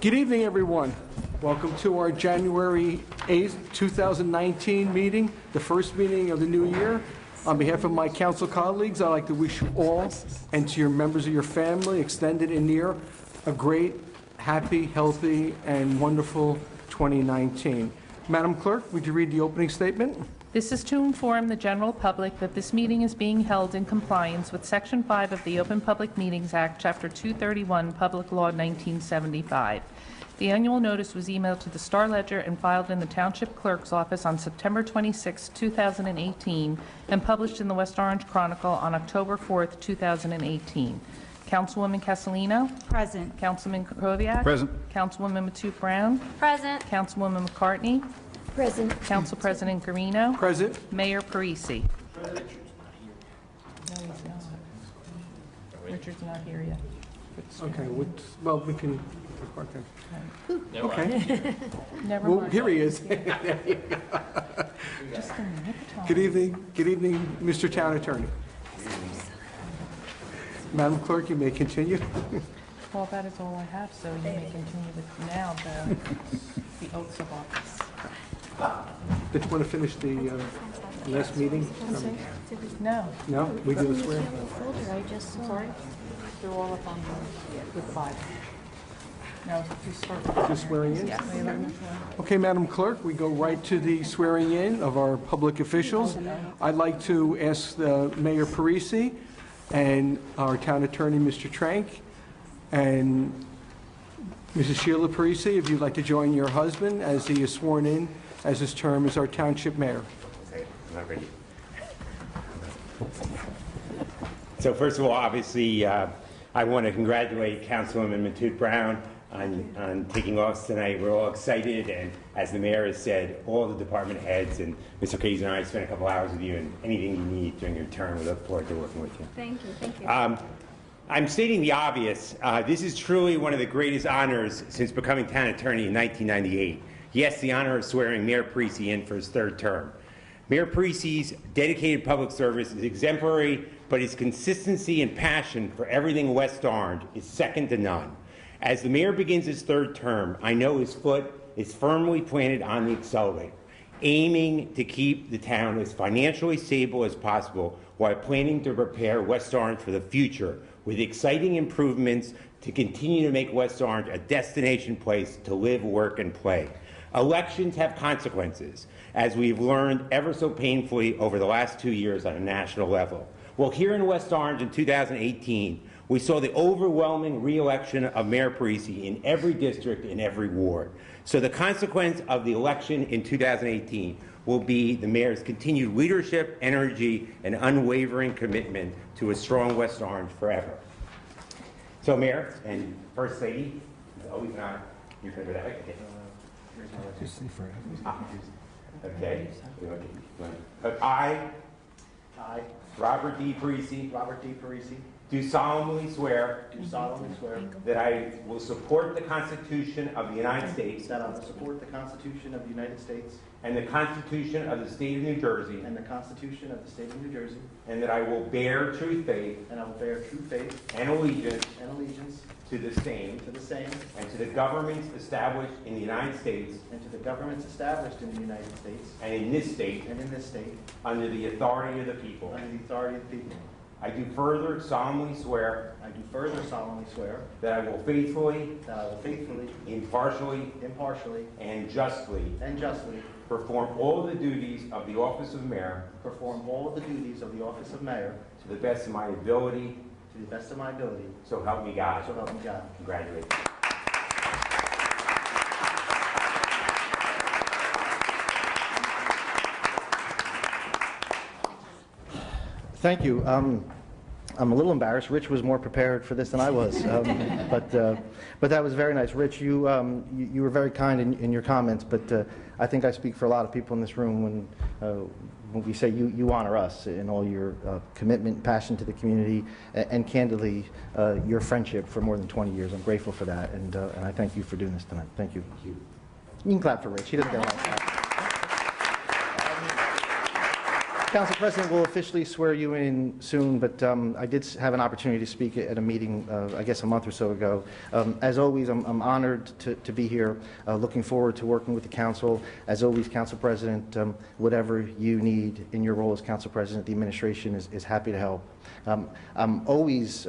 Good evening, everyone. Welcome to our January 8th, 2019 meeting, the first meeting of the new year. On behalf of my council colleagues, I'd like to wish you all and to your members of your family, extended and near, a great, happy, healthy, and wonderful 2019. Madam Clerk, would you read the opening statement? This is to inform the general public that this meeting is being held in compliance with Section 5 of the Open Public Meetings Act, Chapter 231, Public Law 1975. The annual notice was emailed to the Star Ledger and filed in the Township Clerk's office on September 26, 2018, and published in the West Orange Chronicle on October 4, 2018. Councilwoman Castellino? Present. Councilman Krokoviac? Present. Councilwoman Matute Brown? Present. Councilwoman McCartney? Present. Council President Garino. Present. Mayor Parisi. No, he's not. Richard's not here yet. Okay, well, we can record that. Okay. Never Well, mind. here he is. Just in the nick of time. Good evening, Mr. Town Attorney. Madam Clerk, you may continue. Well, that is all I have, so you may continue with now the oaths of office. Did you want to finish the last meeting? No, No? We do the swear? sorry. They're all up on the Bible. No, you start. Just swearing in? Yes. Okay, Madam Clerk, we go right to the swearing in of our public officials. I'd like to ask Mayor Parisi and our Town Attorney, Mr. Trank, and Mrs. Sheila Parisi, if you'd like to join your husband as he is sworn in as his term as our Township Mayor. Okay, I'm not ready. So first of all, obviously, I want to congratulate Councilwoman Matute Brown on taking office tonight. We're all excited, and as the mayor has said, all the department heads and Mr. Casey and I spent a couple hours with you, and anything you need during your term, we look forward to working with you. Thank you. Thank you. I'm stating the obvious. This is truly one of the greatest honors since becoming town attorney in 1998. Yes, the honor of swearing Mayor Parisi in for his third term. Mayor Parisi's dedicated public service is exemplary, but his consistency and passion for everything West Orange is second to none. As the mayor begins his third term, I know his foot is firmly planted on the accelerator, aiming to keep the town as financially stable as possible while planning to prepare West Orange for the future with exciting improvements to continue to make West Orange a destination place to live, work, and play. Elections have consequences, as we've learned ever so painfully over the last 2 years on a national level. Well, here in West Orange in 2018, we saw the overwhelming re-election of Mayor Parisi in every district, in every ward. So the consequence of the election in 2018 will be the mayor's continued leadership, energy, and unwavering commitment to a strong West Orange forever. So, Mayor and First Lady, it's always an honor. You're going to go that way? Okay. I, Robert D. Parisi, do solemnly swear that I will support the Constitution of the United States That I will support the Constitution of the United States and the Constitution of the State of New Jersey, and the Constitution of the State of New Jersey, and that I will bear true faith and I will bear true faith and allegiance and allegiance to the same to the same and to the governments established in the United States and to the governments established in the United States and in this state and in this state under the authority of the people. under the authority of the people. I do further solemnly swear I do further solemnly swear that I will faithfully, that I will faithfully, impartially, impartially, and justly and justly perform all the duties of the office of mayor perform all of the duties of the office of mayor to the best of my ability, to the best of my ability. so help me God. So help me God. Congratulations. Thank you. I'm a little embarrassed. Rich was more prepared for this than I was, but that was very nice. Rich, you were very kind in your comments, but I think I speak for a lot of people in this room when we say you honor us in all your commitment and passion to the community, and candidly, your friendship for more than 20 years. I'm grateful for that, and I thank you for doing this tonight. Thank you. You can clap for Rich. He doesn't get a lot of clap. Council President will officially swear you in soon, but I did have an opportunity to speak at a meeting, I guess a month or so ago. As always, I'm honored to be here, looking forward to working with the council. As always, Council President, whatever you need in your role as Council President, the administration is happy to help. I'm always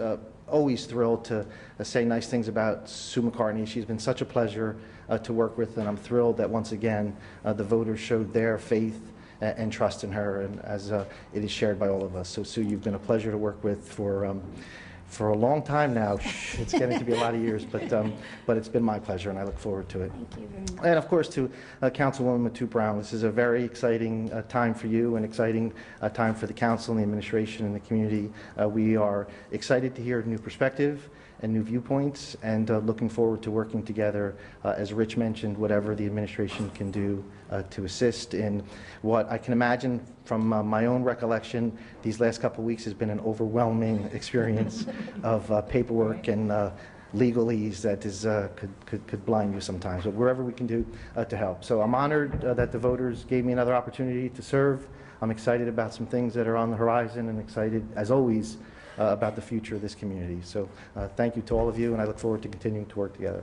thrilled to say nice things about Sue McCartney. She's been such a pleasure to work with, and I'm thrilled that once again the voters showed their faith and trust in her, and as it is shared by all of us. So Sue, you've been a pleasure to work with for a long time now. It's getting to be a lot of years, but it's been my pleasure, and I look forward to it. Thank you very much. And of course to Councilwoman Matute Brown. This is a very exciting time for you, and exciting time for the council and the administration and the community. We are excited to hear new perspective and new viewpoints, and looking forward to working together, as Rich mentioned, whatever the administration can do to assist in what I can imagine from my own recollection. These last couple of weeks has been an overwhelming experience of paperwork and legalese that is could blind you sometimes, but wherever we can do to help. So I'm honored that the voters gave me another opportunity to serve. I'm excited about some things that are on the horizon, and excited, as always, about the future of this community. So thank you to all of you, and I look forward to continuing to work together.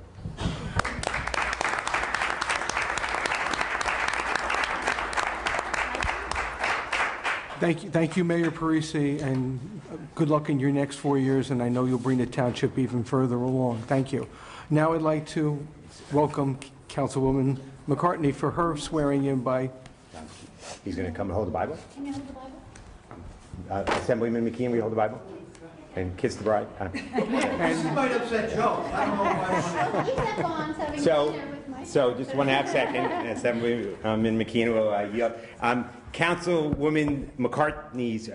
Thank you, Mayor Parisi, and good luck in your next 4 years, and I know you'll bring the township even further along. Thank you. Now I'd like to welcome Councilwoman McCartney for her swearing in by... He's going to come and hold the Bible. Can you hold the Bible? Assemblyman McKeon, will you hold the Bible? And kiss the bride. This might upset Joe. I don't know why. We have bonds having dinner with my... So just 1/2 second, Assemblyman McKeon will yield. Councilwoman McCartney's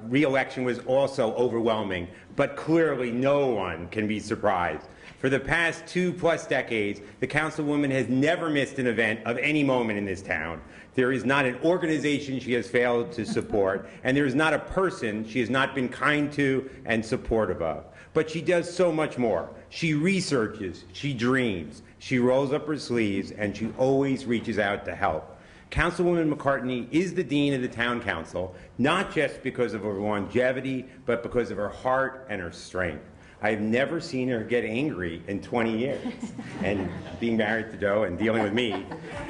re-election was also overwhelming, but clearly no one can be surprised. For the past 2+ decades, the councilwoman has never missed an event of any moment in this town. There is not an organization she has failed to support, and there is not a person she has not been kind to and supportive of. But she does so much more. She researches, she dreams, she rolls up her sleeves, and she always reaches out to help. Councilwoman McCartney is the dean of the town council, not just because of her longevity, but because of her heart and her strength. I have never seen her get angry in 20 years, and being married to Joe and dealing with me.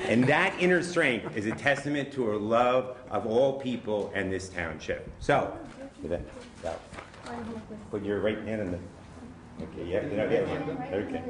And that inner strength is a testament to her love of all people and this township. So, with that, put your right hand on the... Okay, yeah. Okay.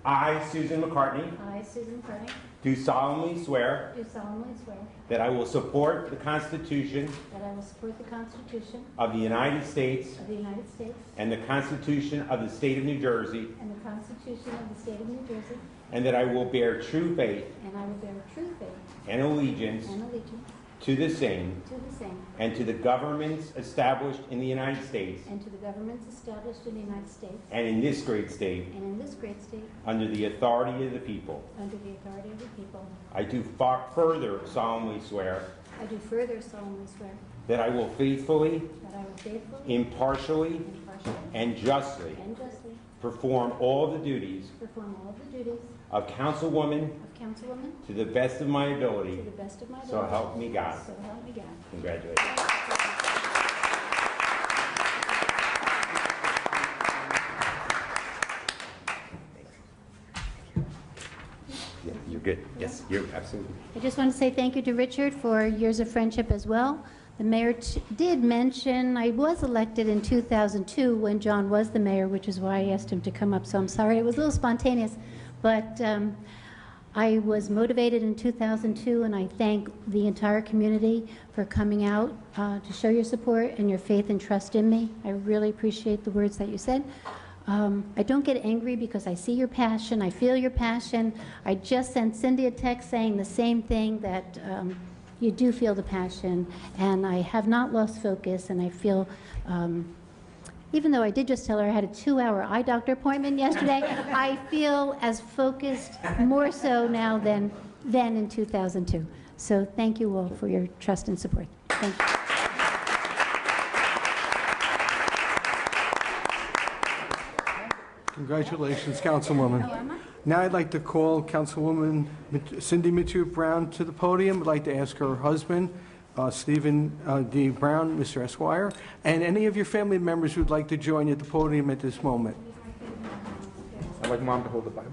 I, Susan McCartney, I, Susan McCartney, do solemnly swear do solemnly swear that I will support the Constitution that I will support the Constitution of the United States of the United States and the Constitution of the State of New Jersey, and the Constitution of the State of New Jersey, and that I will bear true faith and I will bear true faith and allegiance and allegiance to the same to the same and to the governments established in the United States and to the governments established in the United States and in this great state and in this great state under the authority of the people. under the authority of the people. I do further solemnly swear I do further solemnly swear that I will faithfully, that I will faithfully, impartially, impartially, and justly and justly perform all the duties perform all of the duties of councilwoman of councilwoman to the best of my ability. to the best of my ability. So help me God. So help me God. Congratulations. Yeah, you're good. Yes, you're absolutely. I just want to say thank you to Richard for years of friendship as well. The mayor did mention I was elected in 2002 when John was the mayor, which is why I asked him to come up. So I'm sorry, it was a little spontaneous, but I was motivated in 2002, and I thank the entire community for coming out to show your support and your faith and trust in me. I really appreciate the words that you said. I don't get angry because I see your passion, I feel your passion. I just sent Cindy a text saying the same thing, that you do feel the passion, and I have not lost focus, and I feel, even though I did just tell her I had a 2-hour eye doctor appointment yesterday, I feel as focused, more so now than in 2002. So thank you all for your trust and support. Thank you. Congratulations, Councilwoman. Now I'd like to call Councilwoman Cindy Matute Brown to the podium. I'd like to ask her husband, Stephen D. Brown, Mr. Esquire, and any of your family members who'd like to join you at the podium at this moment. I'd like Mom to hold the Bible.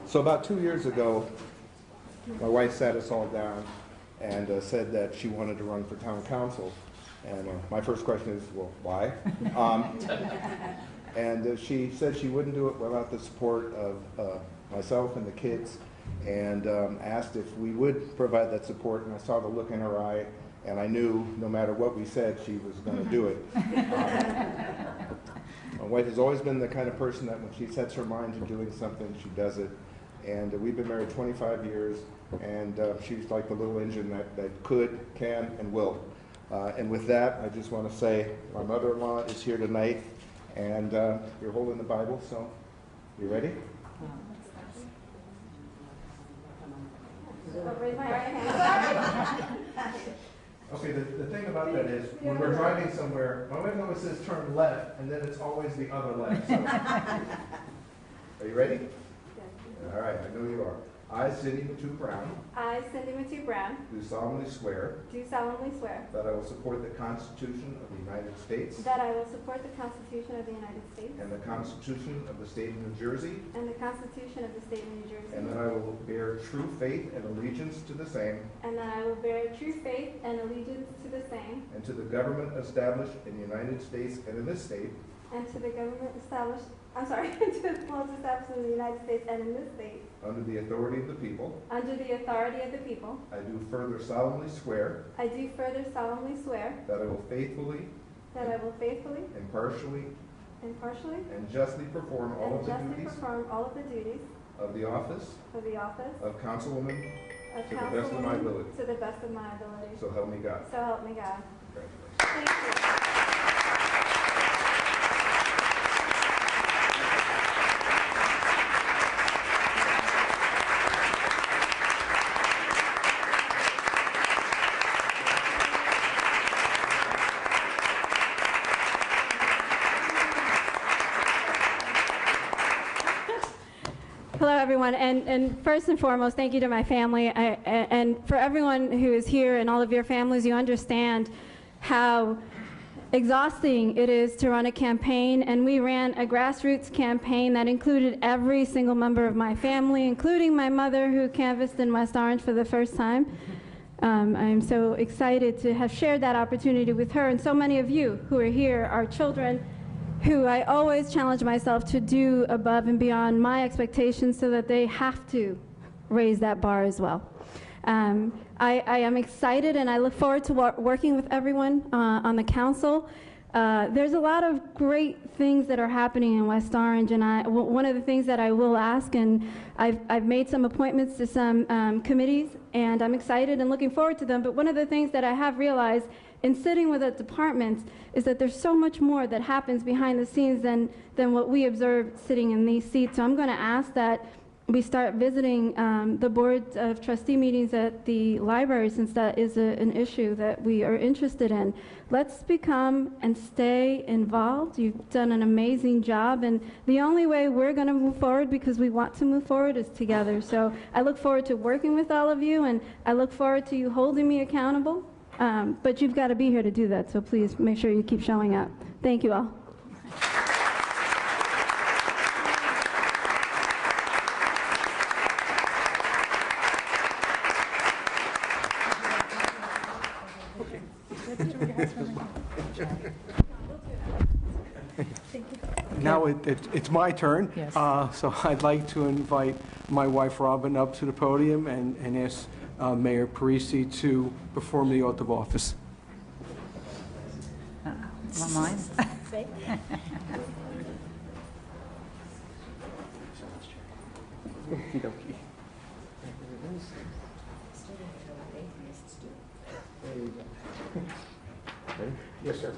So about 2 years ago, my wife sat us all down and said that she wanted to run for town council. And my first question is, well, why? And she said she wouldn't do it without the support of myself and the kids, and asked if we would provide that support. And I saw the look in her eye, and I knew no matter what we said, she was going to do it. My wife has always been the kind of person that when she sets her mind to doing something, she does it. And we've been married 25 years, and she's like the little engine that could, can, and will. And with that, I just want to say my mother-in-law is here tonight, and you're holding the Bible, so you ready? Raise my right hand. Okay, the thing about that is, when we're driving somewhere, my wife always says turn left, and then it's always the other left. So. Are you ready? All right, I know you are. I, Cindy Matu Brown, I, Cindy Matu Brown, do solemnly swear do solemnly swear that I will support the Constitution of the United States that I will support the Constitution of the United States and the Constitution of the State of New Jersey, and the Constitution of the State of New Jersey, and that I will bear true faith and allegiance to the same and that I will bear true faith and allegiance to the same and to the government established in the United States and in this state, and to the government established, to the laws established in the United States and in this state, under the authority of the people. under the authority of the people. I do further solemnly swear I do further solemnly swear that I will faithfully, that I will faithfully, impartially, impartially, and justly perform all and of the justly duties perform all of the duties of the office of the office of councilwoman of to the best of my councilwoman ability. to the best of my ability. So help me God. So help me God. Congratulations. Thank you. Hello, everyone, and first and foremost, thank you to my family, and for everyone who is here and all of your families, you understand how exhausting it is to run a campaign, and we ran a grassroots campaign that included every single member of my family, including my mother, who canvassed in West Orange for the first time. I'm so excited to have shared that opportunity with her, and so many of you who are here are children who I always challenge myself to do above and beyond my expectations so that they have to raise that bar as well. I am excited and I look forward to working with everyone on the council. There's a lot of great things that are happening in West Orange, and one of the things that I will ask, and I've made some appointments to some committees, and I'm excited and looking forward to them, but one of the things that I have realized in sitting with the departments is that there's so much more that happens behind the scenes than what we observe sitting in these seats. So I'm going to ask that we start visiting the Board of Trustee meetings at the library, since that is an issue that we are interested in. Let's become and stay involved. You've done an amazing job, and the only way we're going to move forward, because we want to move forward, is together. So I look forward to working with all of you, and I look forward to you holding me accountable. But you've got to be here to do that, so please make sure you keep showing up. Thank you all. Now it's my turn. Yes. So I'd like to invite my wife Robin up to the podium and ask Mayor Parisi to perform the oath of office. Want mine? Yes, sir.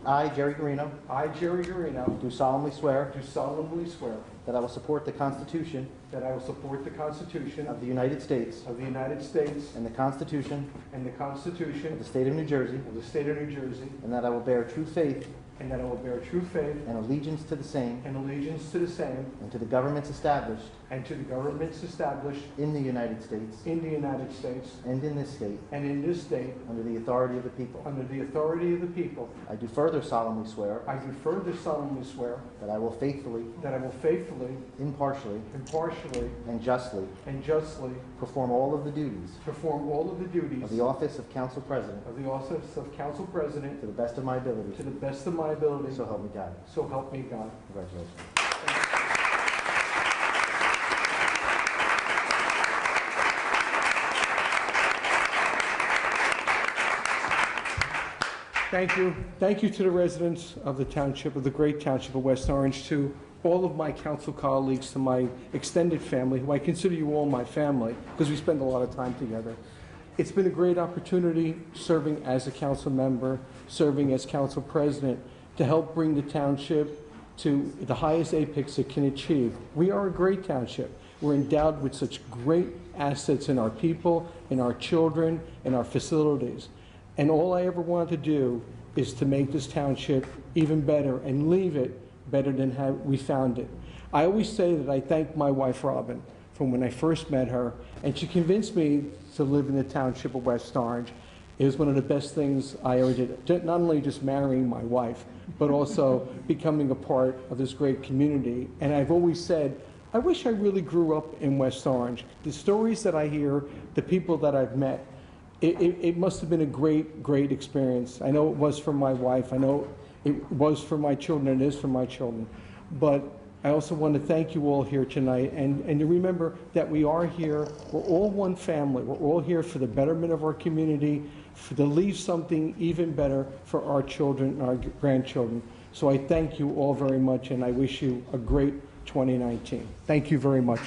I, Jerry Garino, I, Jerry Garino, do solemnly swear do solemnly swear that I will support the Constitution that I will support the Constitution of the United States of the United States and the Constitution and the of Constitution the State of New Jersey, of the State of New Jersey, and that I will bear true faith and that I will bear true faith and allegiance to the same and allegiance to the same and to the governments established and to the governments established in the United States in the United States and in this state and in this state under the authority of the people. under the authority of the people. I do further solemnly swear I do further solemnly swear that I will faithfully, faithfully, impartially, impartially, and justly and justly perform all of the duties perform all of the duties of the office of Council President of the office of Council President to the best of my ability. to the best of my ability. So help me God. So help me God. Congratulations. Thank you. Thank you to the residents of the township, of the great township of West Orange, to all of my council colleagues, to my extended family, who I consider you all my family, because we spend a lot of time together. It's been a great opportunity serving as a council member, serving as council president, to help bring the township to the highest apex it can achieve. We are a great township. We're endowed with such great assets in our people, in our children, in our facilities. And all I ever wanted to do is to make this township even better and leave it better than how we found it. I always say that I thank my wife, Robin, from when I first met her, and she convinced me to live in the township of West Orange. It was one of the best things I ever did, not only just marrying my wife, but also becoming a part of this great community. And I've always said, I wish I really grew up in West Orange. The stories that I hear, the people that I've met, it must have been a great, great experience. I know it was for my wife. I know it was for my children. It is for my children. But I also want to thank you all here tonight, and to remember that we are here. We're all one family. We're all here for the betterment of our community, to leave something even better for our children and our grandchildren. So I thank you all very much, and I wish you a great 2019. Thank you very much.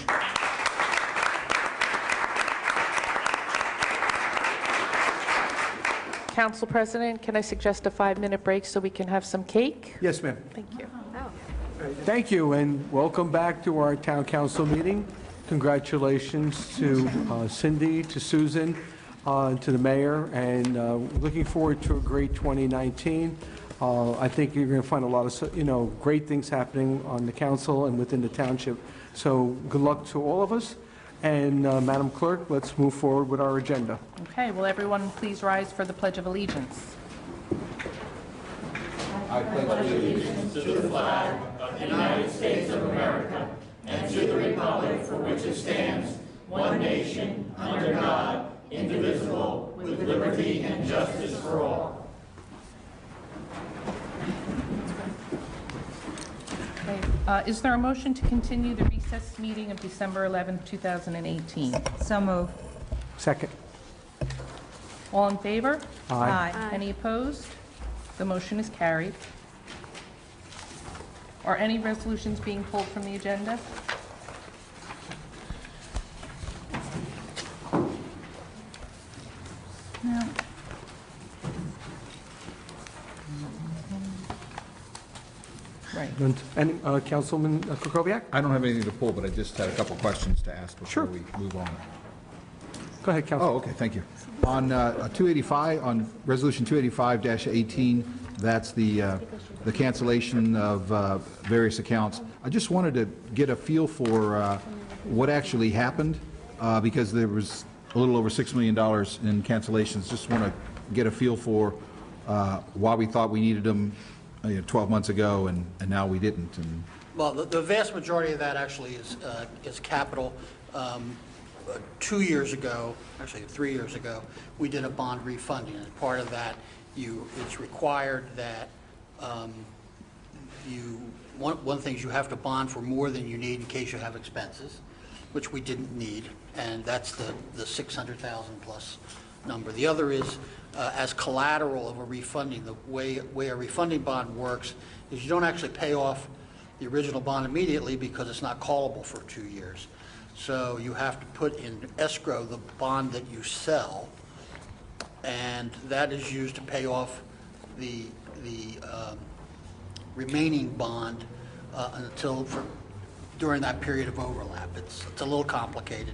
Council President, can I suggest a 5-minute break so we can have some cake? Yes, ma'am. Thank you. Thank you, and welcome back to our town council meeting. Congratulations to Cindy, to Susan, to the mayor, and looking forward to a great 2019. I think you're going to find a lot of, great things happening on the council and within the township. So good luck to all of us. And Madam Clerk, let's move forward with our agenda. Okay, will everyone please rise for the Pledge of Allegiance? Okay, is there a motion to continue the recessed meeting of December 11th, 2018? So moved. Second. All in favor? Aye. Any opposed? The motion is carried. Are any resolutions being pulled from the agenda? No. Right. And Councilman Kukoviac? I don't have anything to pull, but I just had a couple questions to ask before Sure. we move on. Go ahead, Councilman. Oh, okay, thank you. On 285, on Resolution 285-18, that's the cancellation of various accounts. I just wanted to get a feel for what actually happened, because there was a little over $6 million in cancellations. Just want to get a feel for why we thought we needed them 12 months ago, and now we didn't. And well, the vast majority of that actually is capital. 2 years ago, actually 3 years ago, we did a bond refunding, and part of that, it's required that one of the things you have to bond for more than you need in case you have expenses, which we didn't need, and that's the 600,000 plus number. The other is as collateral of a refunding. The way a refunding bond works is you don't actually pay off the original bond immediately because it's not callable for 2 years. So you have to put in escrow the bond that you sell, and that is used to pay off the remaining bond during that period of overlap. It's a little complicated,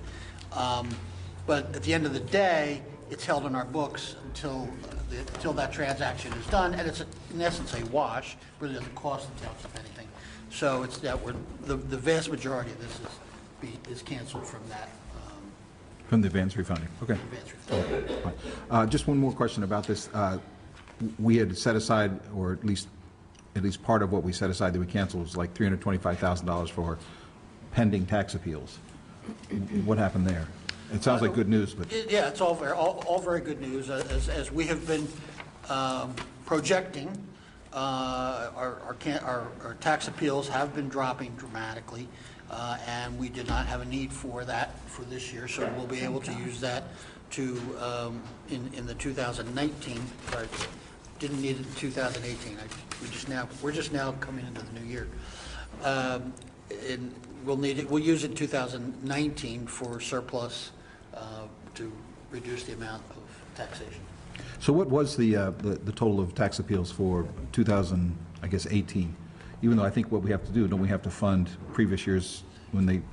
but at the end of the day, it's held in our books until that transaction is done, and it's in essence a wash, really doesn't cost the township anything. So it's that the vast majority of this is canceled from that. From the advance refunding, okay. Advance refunding. Fine. Just one more question about this. We had set aside, or at least part of what we set aside that we canceled was like $325,000 for pending tax appeals. What happened there? It sounds like good news, but... Yeah, it's all very good news. As we have been projecting, our tax appeals have been dropping dramatically, and we did not have a need for that for this year, so we'll be able to use that to, in the 2019 budget. Didn't need it in 2018. We're just now coming into the new year. And we'll use it in 2019 for surplus to reduce the amount of taxation. So what was the total of tax appeals for 2018? Even though I think what we have to do, don't we have to fund previous years when they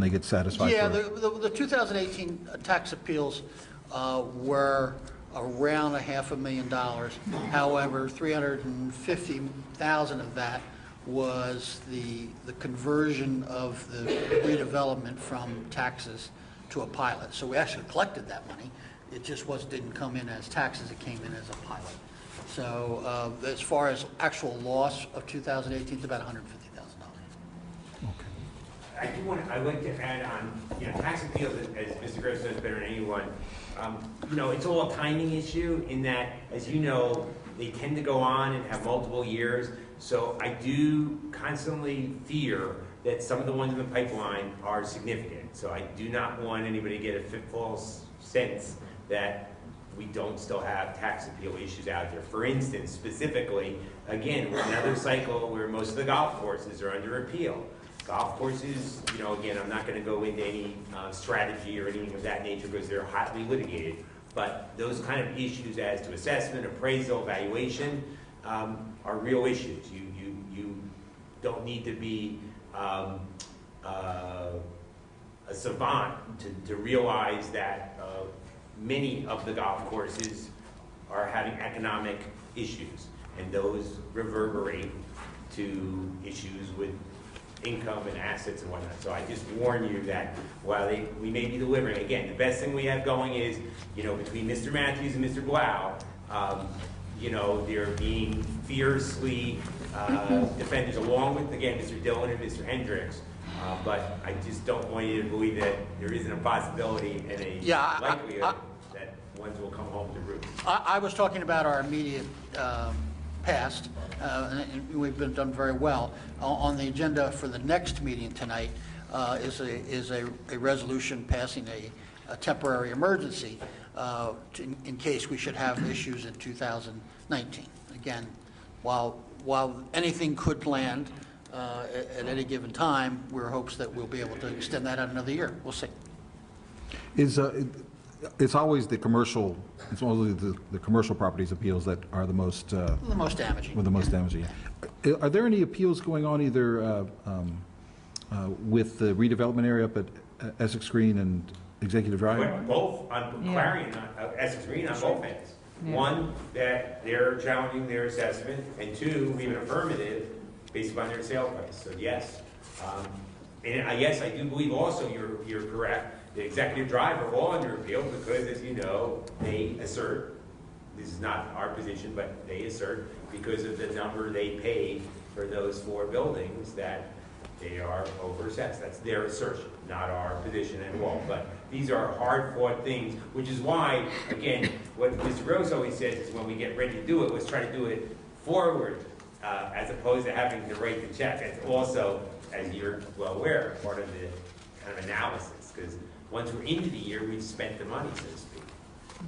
get satisfied? Yeah, the 2018 tax appeals were around $500,000. However, $350,000 of that was the conversion of the redevelopment from taxes to a pilot. So we actually collected that money. It just didn't come in as taxes, it came in as a pilot. So as far as actual loss of 2018, it's about $150,000. I'd like to add on, tax appeals, as Mr. Gross knows better than anyone, it's all a timing issue in that, as you know, they tend to go on and have multiple years. So I do constantly fear that some of the ones in the pipeline are significant. So I do not want anybody to get a false sense that we don't still have tax appeal issues out there. For instance, specifically, again, we're another cycle where most of the golf courses are under appeal. Golf courses, again, I'm not going to go into any strategy or anything of that nature because they're hotly litigated. But those kind of issues as to assessment, appraisal, valuation are real issues. You don't need to be a savant to realize that many of the golf courses are having economic issues, and those reverberate to issues with income and assets and whatnot. So I just warn you that while we may be delivering, again, the best thing we have going is, between Mr. Matthews and Mr. Blau, they're being fiercely defended along with, again, Mr. Dillon and Mr. Hendricks. But I just don't want you to believe that there isn't a possibility and a likelihood that ones will come home to roost. I was talking about our immediate past, and we've done very well. On the agenda for the next meeting tonight is a resolution passing a temporary emergency in case we should have issues in 2019. Again, while anything could land at any given time, we're hopes that we'll be able to extend that out another year. We'll see. It's always the commercial. It's always the commercial properties appeals that are the most damaging. With the most damaging. Are there any appeals going on either with the redevelopment area up at Essex Green and Executive Drive? Both on Clarion, Essex Green, on both ends. Yeah. One, that they're challenging their assessment, and two, we have an affirmative based upon their sale price. So yes, and yes, I do believe also you're correct. The Executive Drive are all under appeal because, as you know, they assert, this is not our position, but they assert because of the number they paid for those 4 buildings that they are overassessed. That's their assertion, not our position at all. But these are hard-fought things, which is why, again, what Mr. Rose always says is when we get ready to do it, let's try to do it forward as opposed to having to write the check. It's also, as you're well aware, part of the kind of analysis, because once we're into the year, we've spent the money, so to speak.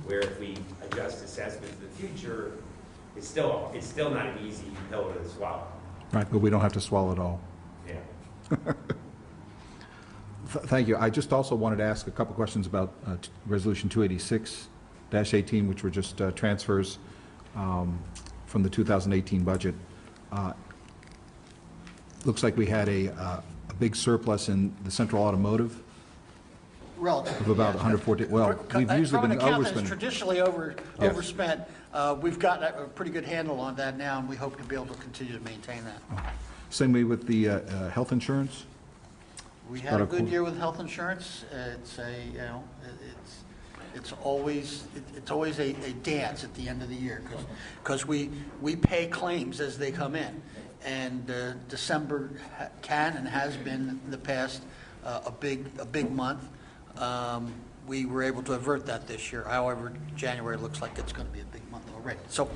Where if we adjust assessments in the future, it's still not an easy pill to swallow. Right, but we don't have to swallow it all. Yeah. Thank you. I just also wanted to ask a couple questions about Resolution 286-18, which were just transfers from the 2018 budget. Looks like we had a big surplus in the Central Automotive. Relatively. of about yes. 114, well, we've usually From been an account that's overspending. traditionally Yes. overspent, we've got a pretty good handle on that now, and we hope to be able to continue to maintain that. Same way with the health insurance? We had a good year with health insurance. It's always a dance at the end of the year because we pay claims as they come in, and December can and has been in the past a big month. We were able to avert that this year. However, January looks like it's going to be a big month already. So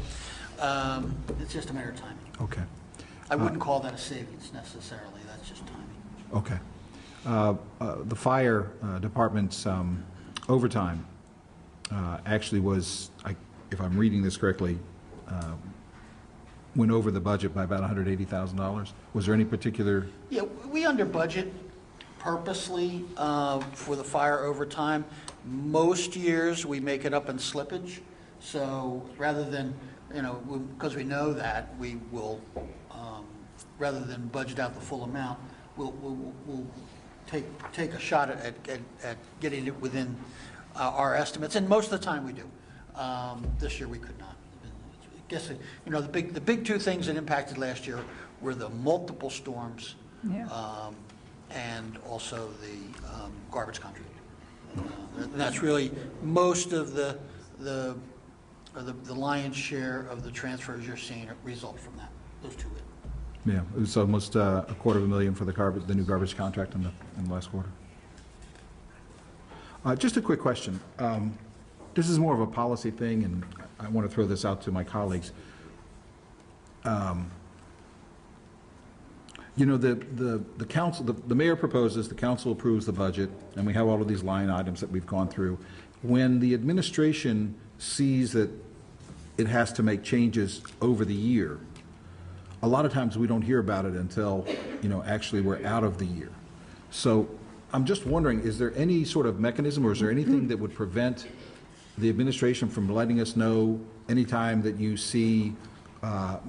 it's just a matter of timing. Okay, I wouldn't call that a savings necessarily. That's just timing. okay. The fire department's overtime actually was, if I'm reading this correctly, went over the budget by about $180,000. Was there any particular? Yeah, we under budget purposely for the fire overtime. Most years, we make it up in slippage. So rather than, because we know that, we will, rather than budget out the full amount, we'll take a shot at getting it within our estimates, and most of the time we do. This year we could not. I guess the big two things that impacted last year were the multiple storms, and also the garbage contract. That's really most of the lion's share of the transfers you're seeing result from that. Those two. Yeah, it was almost $250,000 for the new garbage contract in the last quarter. Just a quick question. This is more of a policy thing, and I want to throw this out to my colleagues. The council, the mayor proposes, the council approves the budget, and we have all of these line items that we've gone through. When the administration sees that it has to make changes over the year, a lot of times we don't hear about it until, actually we're out of the year. So I'm just wondering, is there any sort of mechanism, or is there anything that would prevent the administration from letting us know anytime that you see,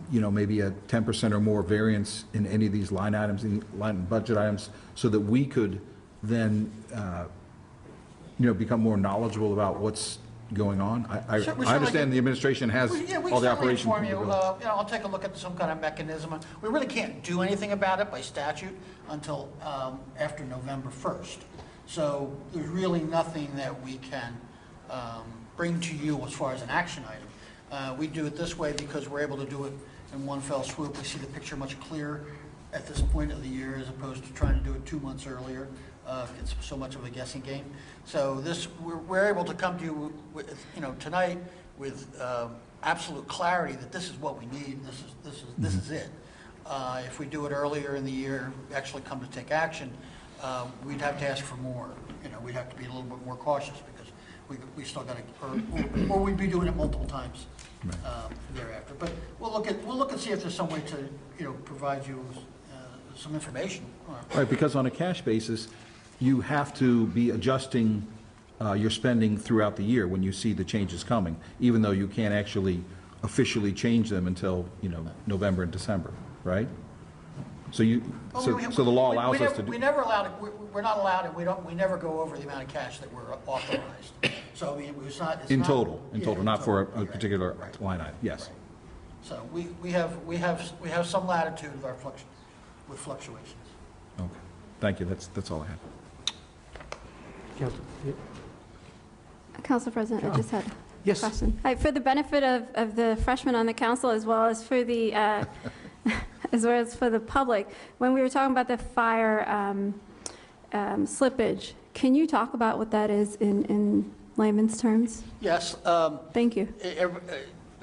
maybe a 10% or more variance in any of these line items, budget items, so that we could then, become more knowledgeable about what's going on? I understand the administration has all the operation. I'll take a look at some kind of mechanism. We really can't do anything about it by statute until after November 1st. So there's really nothing that we can bring to you as far as an action item. We do it this way because we're able to do it in one fell swoop. We see the picture much clearer at this point of the year as opposed to trying to do it 2 months earlier. It's so much of a guessing game. So we're able to come to you with, tonight with absolute clarity that this is what we need. This is it. If we do it earlier in the year, actually come to take action, we'd have to ask for more. We'd have to be a little bit more cautious because we still got to, or we'd be doing it multiple times thereafter. But we'll look and see if there's some way to provide you some information. Right, because on a cash basis, you have to be adjusting your spending throughout the year when you see the changes coming, even though you can't actually officially change them until November and December, right? So the law allows us to do. We never allowed it. We're not allowed it. We never go over the amount of cash that we're authorized. So I mean, it's not. In total, not for a particular line item. Yes. So we have some latitude with fluctuations. Okay. Thank you. That's all I have. Council President, I just had a Yes. question. For the benefit of the freshmen on the council, as well as for the public, when we were talking about the fire slippage, can you talk about what that is in layman's terms? Yes. Thank you.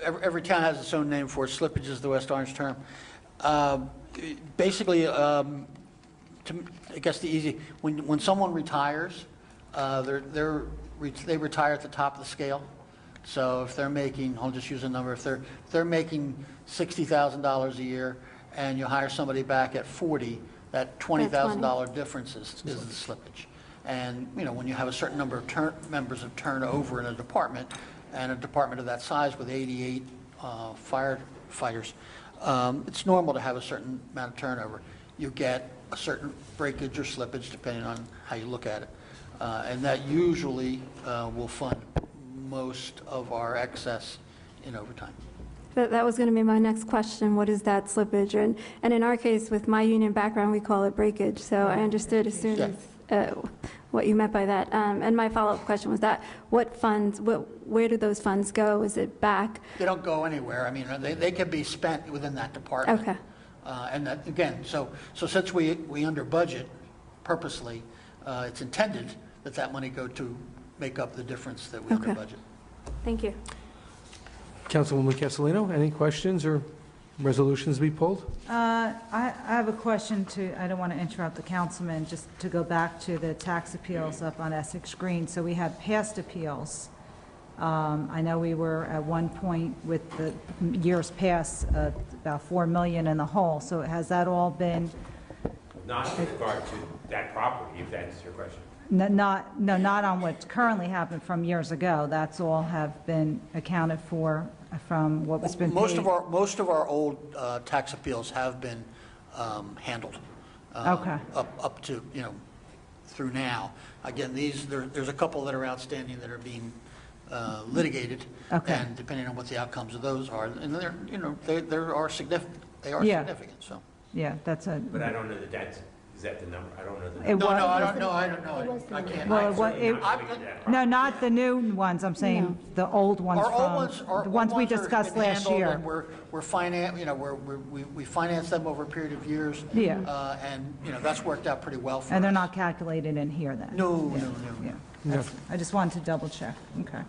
Every town has its own name for it. Slippage is the West Orange term. Basically, I guess when someone retires, they retire at the top of the scale. So if they're making, I'll just use a number, if they're making $60,000 a year and you hire somebody back at 40, that $20,000 difference is the slippage. And when you have a certain number of members of turnover in a department, and a department of that size with 88 firefighters, it's normal to have a certain amount of turnover. You get a certain breakage or slippage depending on how you look at it. And that usually will fund most of our excess in overtime. That was going to be my next question. What is that slippage? And in our case, with my union background, we call it breakage. So I understood as soon as what you meant by that. And my follow-up question was that what funds, where do those funds go? Is it back? They don't go anywhere. I mean, they can be spent within that department. Okay. And that, again, so since we under budget purposely, it's intended that money go to make up the difference that we under budget. Thank you. Councilwoman Castellino, any questions or resolutions to be pulled? I have a question I don't want to interrupt the councilman, just to go back to the tax appeals up on Essex Green. So we had past appeals. I know we were at one point with the years past about $4 million in the hole. So has that all been? Not with regard to that property, if that's your question. Not on what's currently happened from years ago. That's all have been accounted for from what was been paid. Most of our old tax appeals have been handled. Okay. Up to, through now. Again, there's a couple that are outstanding that are being litigated. Okay. And depending on what the outcomes of those are, and they are significant. They are Yeah. significant. So. Yeah, that's a. But I don't know is that the number? I don't know the It number. was- No, I don't know. I can't. Well, I'm certainly not I- privy to that No, property. not the new ones. I'm saying the old ones Our the ones we discussed last year. We're we finance them over a period of years. Yeah. And, that's worked out pretty well for us. And they're not calculated in here then? No. Yeah. That's- I just wanted to double check. Okay.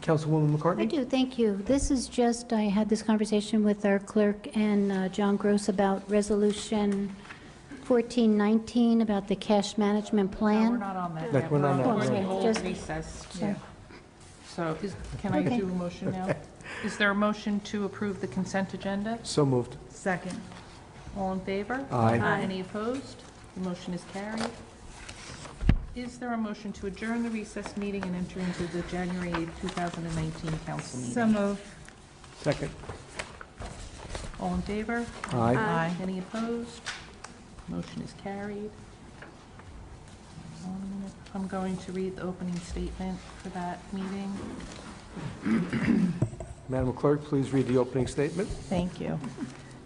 Councilwoman I McCartney? do, thank you. This is just, I had this conversation with our clerk and John Gross about Resolution 1419, about the cash management No, we're plan. not on that That yet. we're not We're on on that. hold Just- recess. Yeah. So can I Okay. do a motion now? Is there a motion to approve the consent agenda? So moved. Second. All in favor? Aye. Any opposed? The motion is carried. Is there a motion to adjourn the recess meeting and enter into the January 8th, 2019 council meeting? So moved. Second. All in favor? Aye. Aye. Any opposed? Motion is carried. 1 minute. I'm going to read the opening statement for that meeting. Madam Clerk, please read the opening statement. Thank you.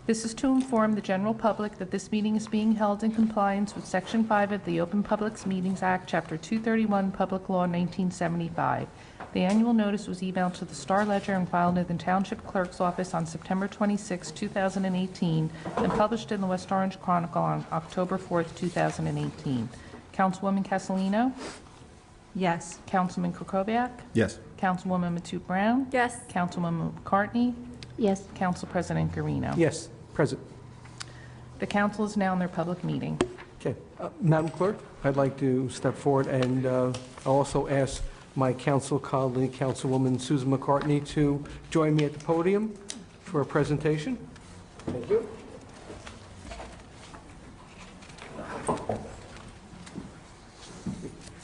This is to inform the general public that this meeting is being held in compliance with Section 5 of the Open Public Meetings Act, Chapter 231, Public Law 1975. The annual notice was emailed to the Star Ledger and filed in the Township Clerk's office on September 26, 2018, and published in the West Orange Chronicle on October 4, 2018. Councilwoman Castellino? Yes. Councilman Krokoviac? Yes. Councilwoman Matute Brown? Yes. Councilwoman McCartney? Yes. Council President Garino. Yes, present. The council is now in their public meeting. Okay. Madam Clerk, I'd like to step forward and I'll also ask my council colleague, Councilwoman Susan McCartney, to join me at the podium for a presentation. Thank you.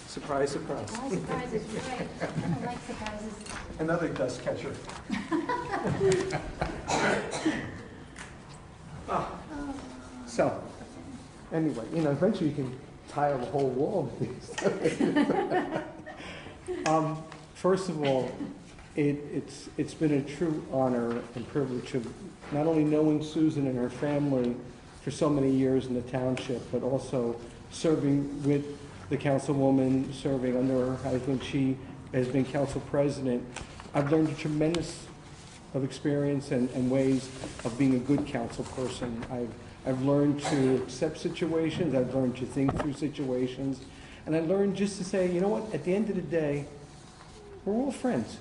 Surprise, surprise. Surprises, right. I don't like surprises. Another dust catcher. So, anyway, eventually you can tile the whole wall with these. First of all, it's been a true honor and privilege of not only knowing Susan and her family for so many years in the township, but also serving with the councilwoman, serving under her husband. She has been council president. I've learned a tremendous of experience and ways of being a good council person. I've learned to accept situations, I've learned to think through situations, and I learned just to say, you know what, at the end of the day, we're all friends.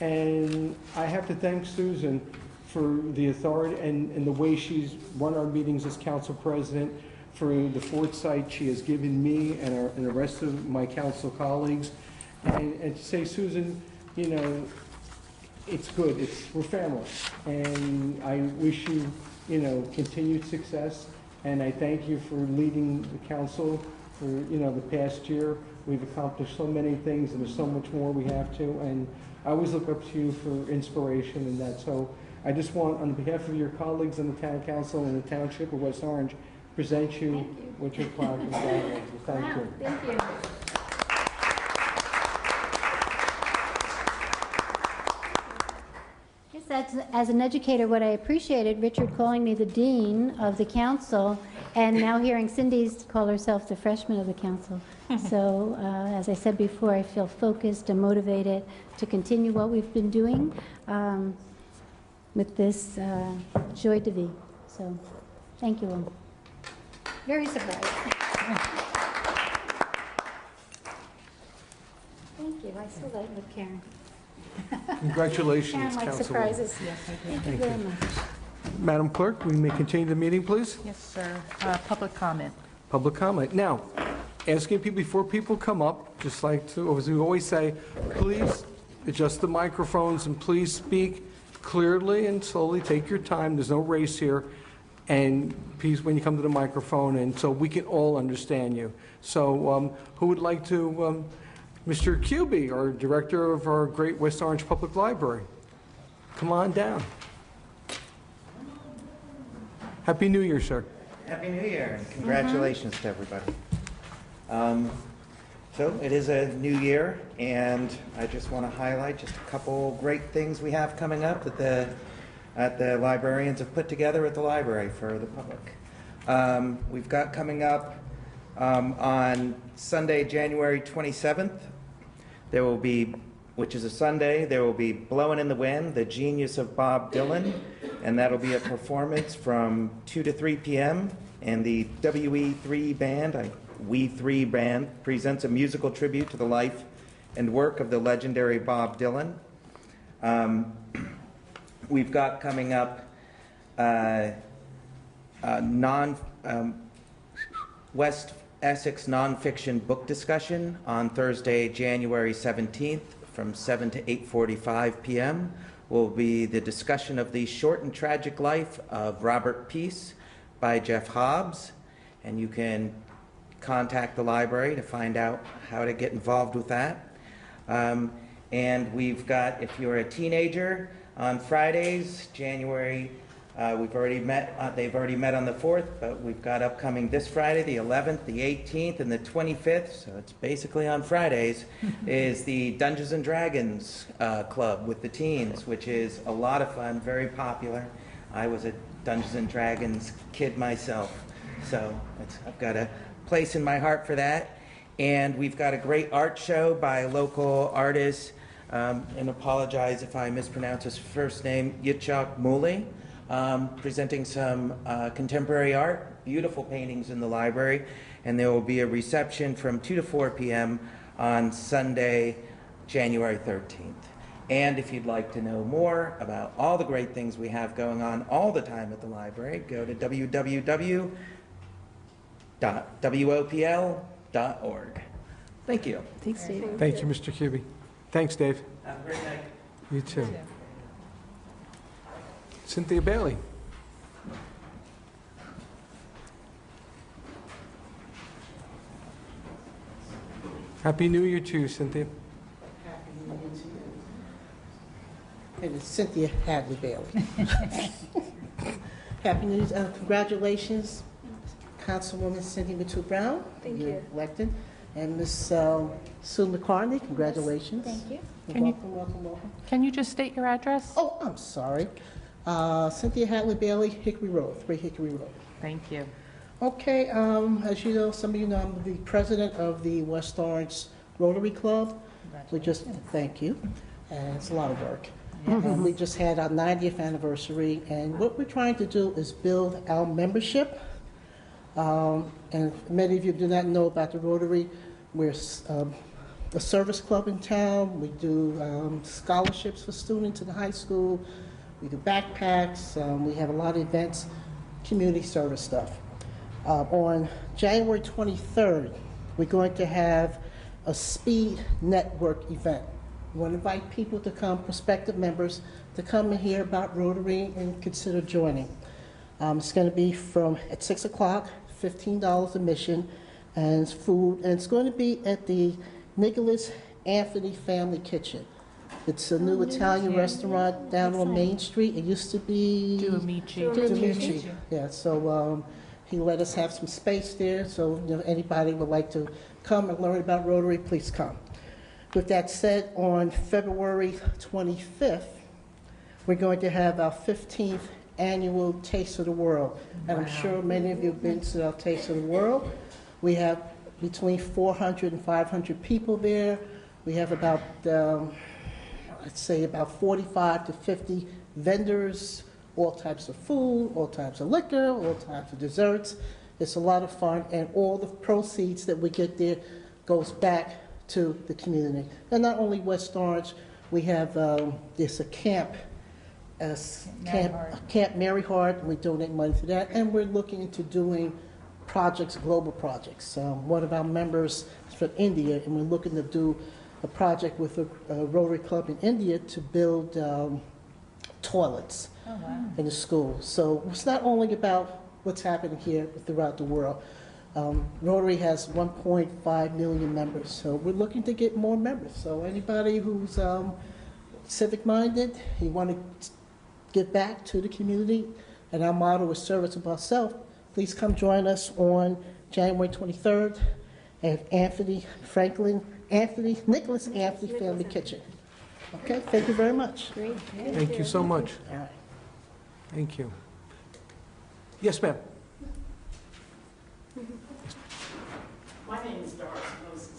And I have to thank Susan for the authority and the way she's run our meetings as council president, for the foresight she has given me and the rest of my council colleagues. And to say, Susan, it's good. We're family. And I wish you, continued success. And I thank you for leading the council for, the past year. We've accomplished so many things, and there's so much more we have to. And I always look up to you for inspiration and that. So I just want, on behalf of your colleagues in the town council and the township of West Orange, present you with your plaque. Congratulations. Thank you. Thank you. As an educator, what I appreciated, Richard calling me the dean of the council, and now hearing Cindy's call herself the freshman of the council. So, as I said before, I feel focused and motivated to continue what we've been doing with this joie de vivre. So, thank you all. Very surprised. Thank you. I saw that with Karen. Congratulations, Karen likes Councilwoman. surprises. Yes, I do. Thank you very much. Madam Clerk, we may continue the meeting, please. Yes, sir. Public comment. Public comment. Now, asking people before people come up, just like to, as we always say, please adjust the microphones and please speak clearly and slowly. Take your time. There's no race here. And please, when you come to the microphone, and so we can all understand you. So, who would like to? Mr. Cupid, our director of our great West Orange Public Library. Come on down. Happy New Year, sir. Happy New Year, and congratulations to everybody. So it is a new year, and I just want to highlight just a couple great things we have coming up that the librarians have put together at the library for the public. We've got coming up on Sunday, January 27th, there will be, which is a Sunday, there will be Blowin' in the Wind, The Genius of Bob Dylan, and that'll be a performance from 2 to 3 p.m. And the WE3 band, We3 band, presents a musical tribute to the life and work of the legendary Bob Dylan. We've got coming up West Essex Nonfiction book discussion on Thursday, January 17th from 7 to 8:45 p.m. will be the discussion of the short and tragic life of Robert Peace by Jeff Hobbs. And you can contact the library to find out how to get involved with that. And we've got, if you're a teenager, on Fridays, January, we've already met, they've already met on the 4th, but we've got upcoming this Friday, the 11th, the 18th, and the 25th, so it's basically on Fridays, is the Dungeons and Dragons Club with the teens, which is a lot of fun, very popular. I was a Dungeons and Dragons kid myself, so I've got a place in my heart for that. And we've got a great art show by local artists, and apologize if I mispronounce his first name, Yitzhak Muli. Presenting some contemporary art, beautiful paintings in the library, and there will be a reception from 2 to 4 p.m. on Sunday, January 13th. And if you'd like to know more about all the great things we have going on all the time at the library, go to www.wopl.org. Thank you. Thanks, Dave. Thank you, Mr. Cupid. Thanks, Dave. Have a great night. You too. Cynthia Bailey. Happy New Year to you, Cynthia. Happy New Year to you. It is Cynthia Hadley Bailey. Happy New Year. Congratulations, Councilwoman Cindy Matu-Brown. Thank You're you. elected. And Ms. Sue McCartney, congratulations. Thank you. Welcome. Can you just state your address? Oh, I'm sorry. Cynthia Hadley Bailey, Hickory Road, 3 Hickory Road. Thank you. Okay, as you know, some of you know, I'm the president of the West Orange Rotary Club. We just, thank you, and it's a lot of work. And we just had our 90th anniversary, and what we're trying to do is build our membership. And many of you do not know about the Rotary. We're a service club in town. We do scholarships for students in the high school. We do backpacks. We have a lot of events, community service stuff. On January 23rd, we're going to have a speed network event. We want to invite people to come, prospective members, to come and hear about Rotary and consider joining. It's going to be at 6 o'clock, $15 admission, and it's food, and it's going to be at the Nicholas Anthony Family Kitchen. It's a new Italian restaurant down on Main Street. It used to be Duamici. Duamici. Yeah, so He let us have some space there, so if anybody would like to come and learn about Rotary, please come. With that said, on February 25th, we're going to have our 15th annual Taste of the World. And I'm sure many of you have been to our Taste of the World. We have between 400 and 500 people there. We have about, let's say about 45 to 50 vendors, all types of food, all types of liquor, all types of desserts. It's a lot of fun, and all the proceeds that we get there goes back to the community. And not only West Orange, we have, there's a camp, Camp Mary Hart, and we donate money to that, and we're looking into doing projects, global projects. One of our members is from India, and we're looking to do a project with a Rotary Club in India to build toilets in the school. So it's not only about what's happening here, but throughout the world. Rotary has 1.5 million members, so we're looking to get more members. So anybody who's civic-minded, you want to give back to the community, and our motto is service above self, please come join us on January 23rd at Nicholas Anthony Family Kitchen. Okay, thank you very much. Great. Thank you so much. All right. Thank you. Yes, ma'am. My name is Doris Moses.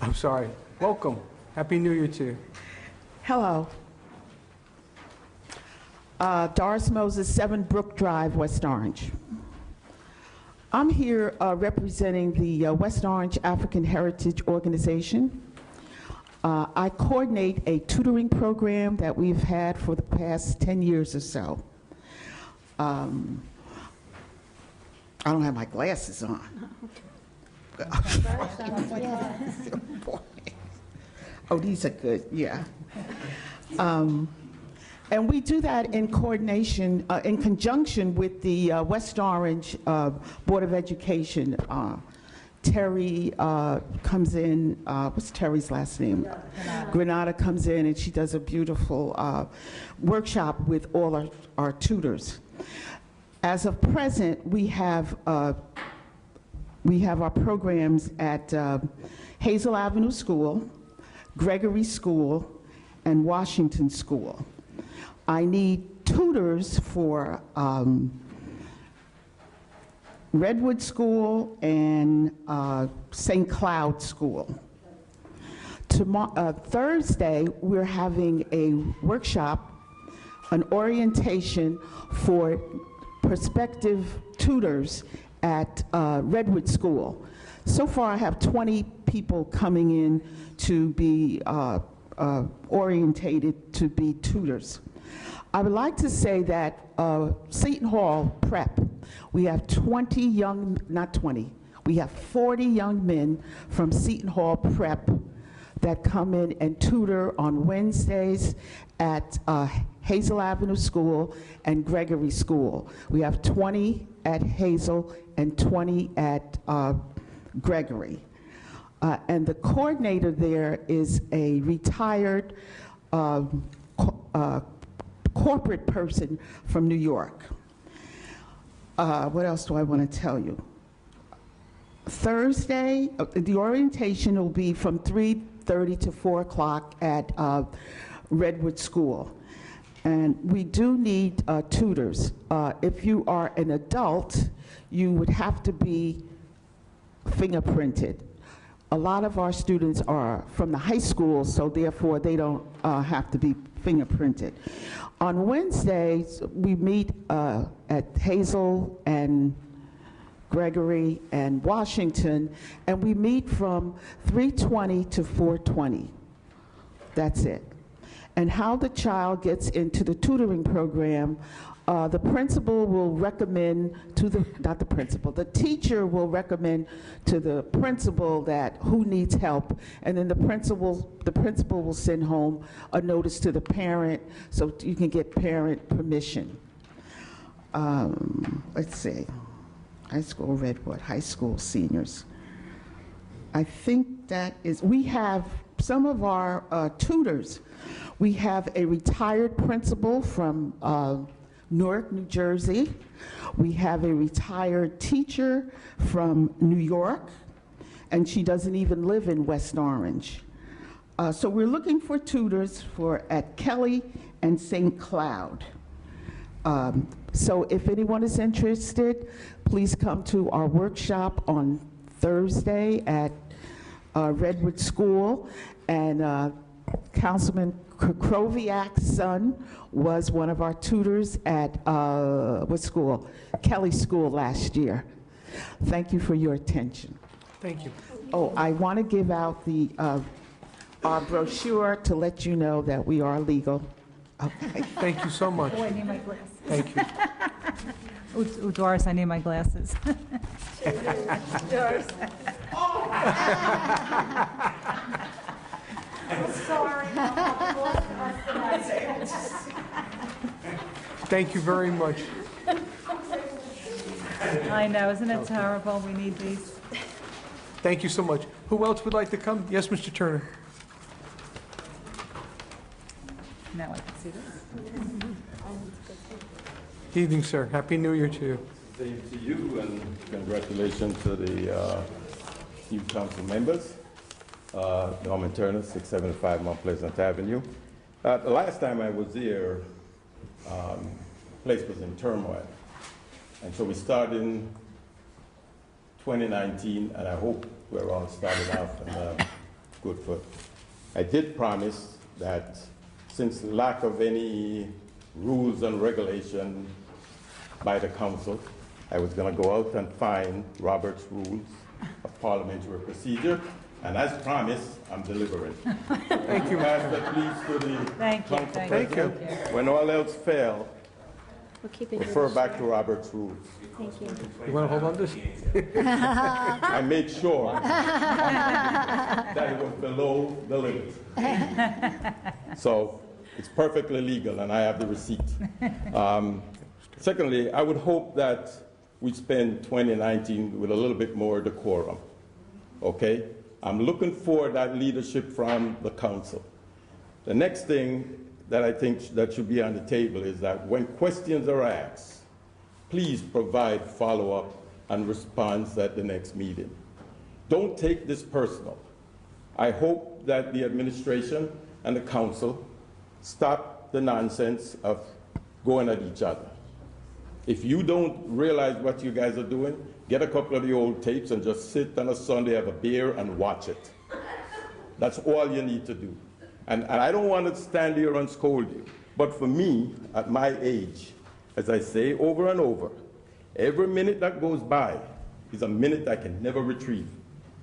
I'm sorry. Welcome. Happy New Year to you. Hello. Doris Moses, 7 Brook Drive, West Orange. I'm here representing the West Orange African Heritage Organization. I coordinate a tutoring program that we've had for the past 10 years or so. I don't have my glasses on. Oh, these are good, yeah. And we do that in coordination, in conjunction with the West Orange Board of Education. Terry comes in, what's Terry's last name? Granada comes in, and she does a beautiful workshop with all our tutors. As of present, we have our programs at Hazel Avenue School, Gregory School, and Washington School. I need tutors for Redwood School and St. Cloud School. Thursday, we're having a workshop, an orientation for prospective tutors at Redwood School. So far, I have 20 people coming in to be orientated to be tutors. I would like to say that Seton Hall Prep, we have 40 young men from Seton Hall Prep that come in and tutor on Wednesdays at Hazel Avenue School and Gregory School. We have 20 at Hazel and 20 at Gregory. And the coordinator there is a retired corporate person from New York. What else do I want to tell you? Thursday, the orientation will be from 3:30 to 4 o'clock at Redwood School. And we do need tutors. If you are an adult, you would have to be fingerprinted. A lot of our students are from the high school, so therefore they don't have to be fingerprinted. On Wednesdays, we meet at Hazel and Gregory and Washington, and we meet from 3:20 to 4:20. That's it. And how the child gets into the tutoring program, the principal will recommend to the teacher will recommend to the principal that who needs help, and then the principal will send home a notice to the parent so you can get parent permission. Let's see, high school Redwood, high school seniors. I think that is, we have some of our tutors. We have a retired principal from Newark, New Jersey. We have a retired teacher from New York, and she doesn't even live in West Orange. So we're looking for tutors at Kelly and St. Cloud. So if anyone is interested, please come to our workshop on Thursday at Redwood School. And Councilman Kroviak's son was one of our tutors at what school? Kelly School last year. Thank you for your attention. Thank you. Oh, I want to give out our brochure to let you know that we are legal. Okay. Thank you so much. Oh, I need my glasses. Thank you. Oh, Doris, I need my glasses. Doris. I'm sorry. Thank you very much. I know, isn't it terrible? We need these. Thank you so much. Who else would like to come? Yes, Mr. Turner. Now I can see this. Evening, sir. Happy New Year to you. Same to you, and congratulations to the new council members. Norman Turner, 675 Mount Pleasant Avenue. The last time I was here, place was in turmoil. And so we started in 2019, and I hope we're all starting off on a good foot. I did promise that since lack of any rules and regulation by the council, I was going to go out and find Robert's Rules of Parliamentary Procedure, and as promised, I'm delivering. Thank you. Pass that please to the council Thank you. president. When all else fails, We'll keep it refer back to Robert's Rules. Thank you. You want to hold on to this? I made sure that it was below the limit. So it's perfectly legal, and I have the receipt. Secondly, I would hope that we spend 2019 with a little bit more decorum, okay? I'm looking for that leadership from the council. The next thing that I think that should be on the table is that when questions are asked, please provide follow-up and response at the next meeting. Don't take this personal. I hope that the administration and the council stop the nonsense of going at each other. If you don't realize what you guys are doing, get a couple of the old tapes and just sit on a Sunday, have a beer, and watch it. That's all you need to do. And I don't want to stand here and scold you, but for me, at my age, as I say over and over, every minute that goes by is a minute I can never retrieve.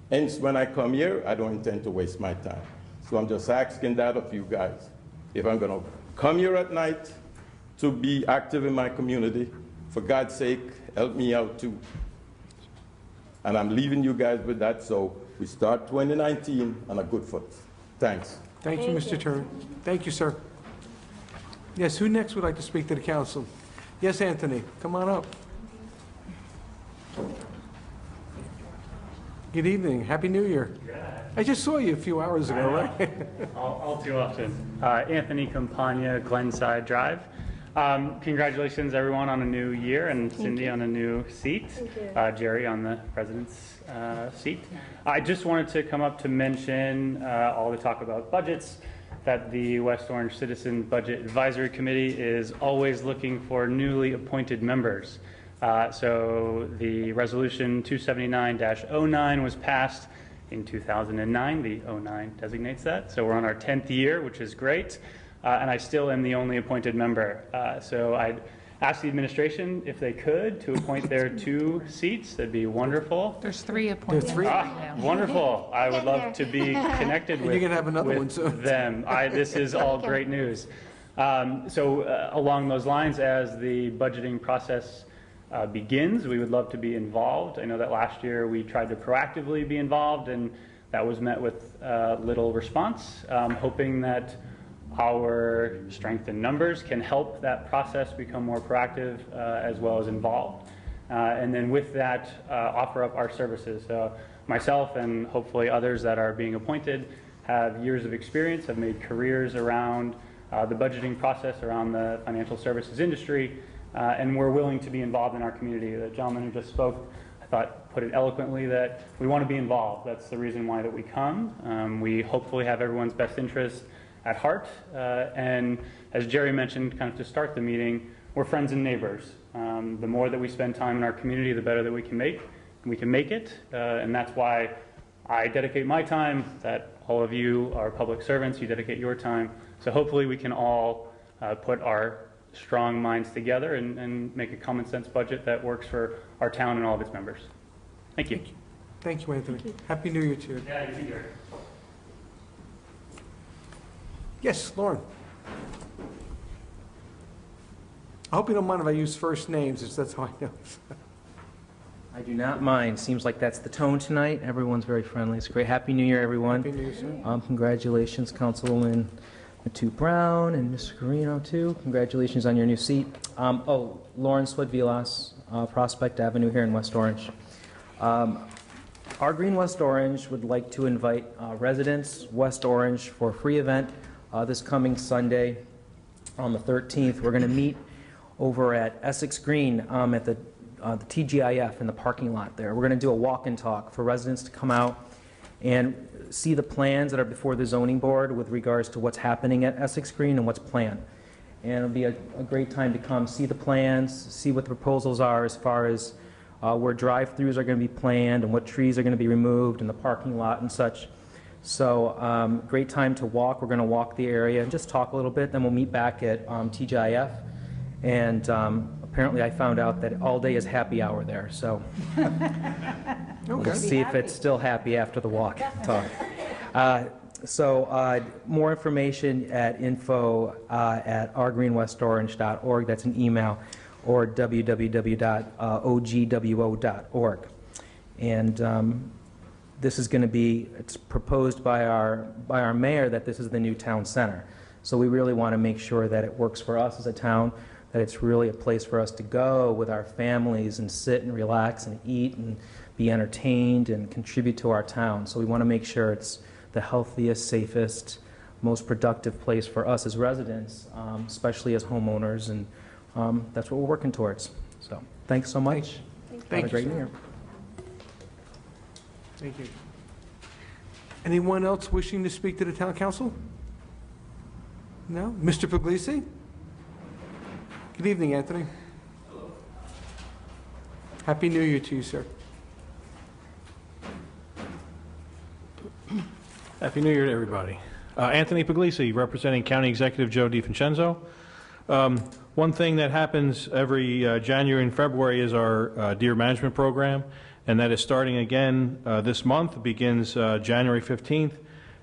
Hence, when I come here, I don't intend to waste my time. So I'm just asking that of you guys. If I'm going to come here at night to be active in my community, for God's sake, help me out too. And I'm leaving you guys with that, so we start 2019 on a good foot. Thanks. Thank you, Mr. Turner. Thank you, sir. Yes, who next would like to speak to the council? Yes, Anthony, come on up. Good evening. Happy New Year. I just saw you a few hours ago, right? all too often. Anthony Campagna, Glenside Drive. Congratulations, everyone, on a new year, and Cindy on a new seat. Jerry on the president's seat. I just wanted to come up to mention all the talk about budgets, that the West Orange Citizen Budget Advisory Committee is always looking for newly appointed members. So the resolution 279-09 was passed in 2009. The 09 designates that. So we're on our 10th year, which is great. And I still am the only appointed member. So I'd ask the administration if they could to appoint their 2 seats. That'd be wonderful. There's 3 appointed. There's 3? Wonderful. I would love to be connected with, you're going to have another one soon. them. This is all great news. So along those lines, as the budgeting process begins, we would love to be involved. I know that last year we tried to proactively be involved, and that was met with little response. Hoping that our strength in numbers can help that process become more proactive as well as involved. And then with that, offer up our services. So myself and hopefully others that are being appointed have years of experience, have made careers around the budgeting process, around the financial services industry, and we're willing to be involved in our community. The gentleman who just spoke, I thought, put it eloquently that we want to be involved. That's the reason why that we come. We hopefully have everyone's best interests at heart, and as Jerry mentioned, kind of to start the meeting, we're friends and neighbors. The more that we spend time in our community, the better that we can make it, and that's why I dedicate my time, that all of you are public servants, you dedicate your time. So hopefully we can all put our strong minds together and make a common sense budget that works for our town and all of its members. Thank you. Thank you, Anthony. Happy New Year to you. Yeah, you too, Jerry. Yes, Lauren. I hope you don't mind if I use first names, since that's how I know. I do not mind. Seems like that's the tone tonight. Everyone's very friendly. It's great. Happy New Year, everyone. Happy New Year, sir. Congratulations, Councilwoman Matu Brown and Mr. Carino, too. Congratulations on your new seat. Lauren Swed-Vilas, Prospect Avenue here in West Orange. Our Green West Orange would like to invite residents West Orange for a free event this coming Sunday on the 13th. We're going to meet over at Essex Green at the TGIF in the parking lot there. We're going to do a walk and talk for residents to come out and see the plans that are before the zoning board with regards to what's happening at Essex Green and what's planned. And it'll be a great time to come see the plans, see what the proposals are as far as where drive-throughs are going to be planned and what trees are going to be removed in the parking lot and such. So great time to walk. We're going to walk the area and just talk a little bit. Then we'll meet back at TGIF. And apparently I found out that all day is happy hour there. So we'll see if it's still happy after the walk talk. More information at info@ourgreenwestorange.org. That's an email, or www.ogwo.org. And this is going to be, it's proposed by our mayor that this is the new town center. So we really want to make sure that it works for us as a town, that it's really a place for us to go with our families and sit and relax and eat and be entertained and contribute to our town. So we want to make sure it's the healthiest, safest, most productive place for us as residents, especially as homeowners, and that's what we're working towards. So thanks so much. Thank you, Have a great sir. year. Thank you. Anyone else wishing to speak to the town council? No? Mr. Puglisi? Good evening, Anthony. Hello. Happy New Year to you, sir. Happy New Year to everybody. Anthony Puglisi, representing County Executive Joe DiVincenzo. One thing that happens every January and February is our deer management program, and that is starting again this month. It begins January 15th,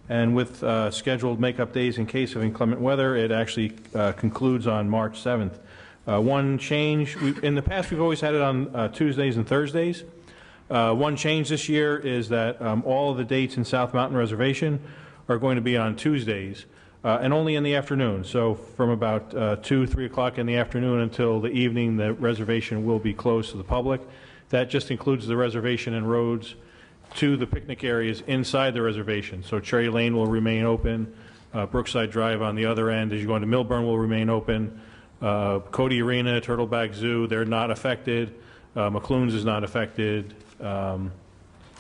and with scheduled makeup days in case of inclement weather, it actually concludes on March 7th. One change, in the past we've always had it on Tuesdays and Thursdays. One change this year is that all of the dates in South Mountain Reservation are going to be on Tuesdays, and only in the afternoon. So from about 2, 3 o'clock in the afternoon until the evening, the reservation will be closed to the public. That just includes the reservation and roads to the picnic areas inside the reservation. So Cherry Lane will remain open, Brookside Drive on the other end as you go into Millburn will remain open, Cody Arena, Turtleback Zoo, they're not affected, McClune's is not affected,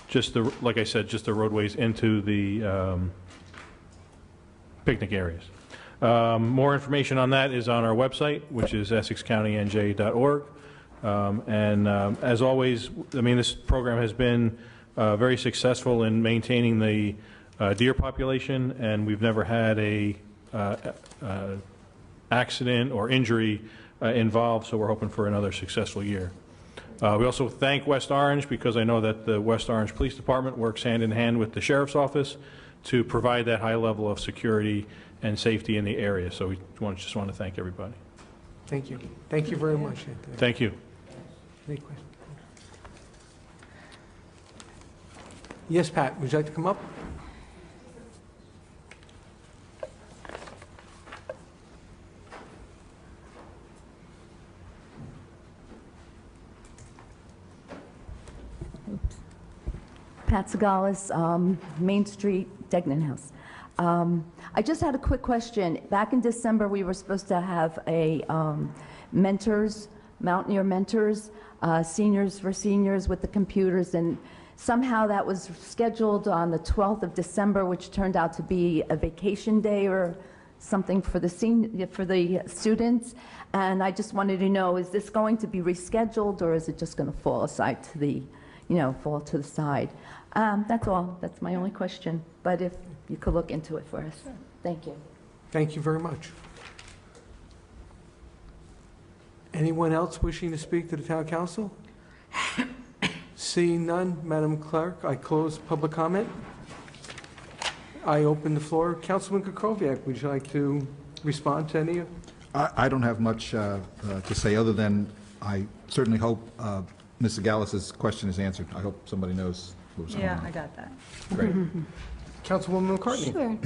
just the, like I said, just the roadways into the picnic areas. More information on that is on our website, which is essexcountynj.org. As always, I mean, this program has been very successful in maintaining the deer population, and we've never had a accident or injury involved, so we're hoping for another successful year. We also thank West Orange, because I know that the West Orange Police Department works hand in hand with the Sheriff's Office to provide that high level of security and safety in the area. So we just want to thank everybody. Thank you. Thank you very much, Anthony. Thank you. Any questions? Yes, Pat, would you like to come up? Pat Segalis, Main Street, Degnan House. I just had a quick question. Back in December, we were supposed to have a mentors Mountaineer Mentors, Seniors for Seniors with the computers, and somehow that was scheduled on the 12th of December, which turned out to be a vacation day or something for the students. And I just wanted to know, is this going to be rescheduled, or is it just going to fall aside to the, fall to the side? That's all. That's my only question. But if you could look into it for us. Thank you. Thank you very much. Anyone else wishing to speak to the town council? Seeing none, Madam Clerk, I close public comment. I open the floor. Councilman Kukoviac, would you like to respond to any of? I don't have much to say other than I certainly hope Mr. Gallus's question is answered. I hope somebody knows what was going on. Yeah, I got that. Great. Councilwoman McCartney. Sure.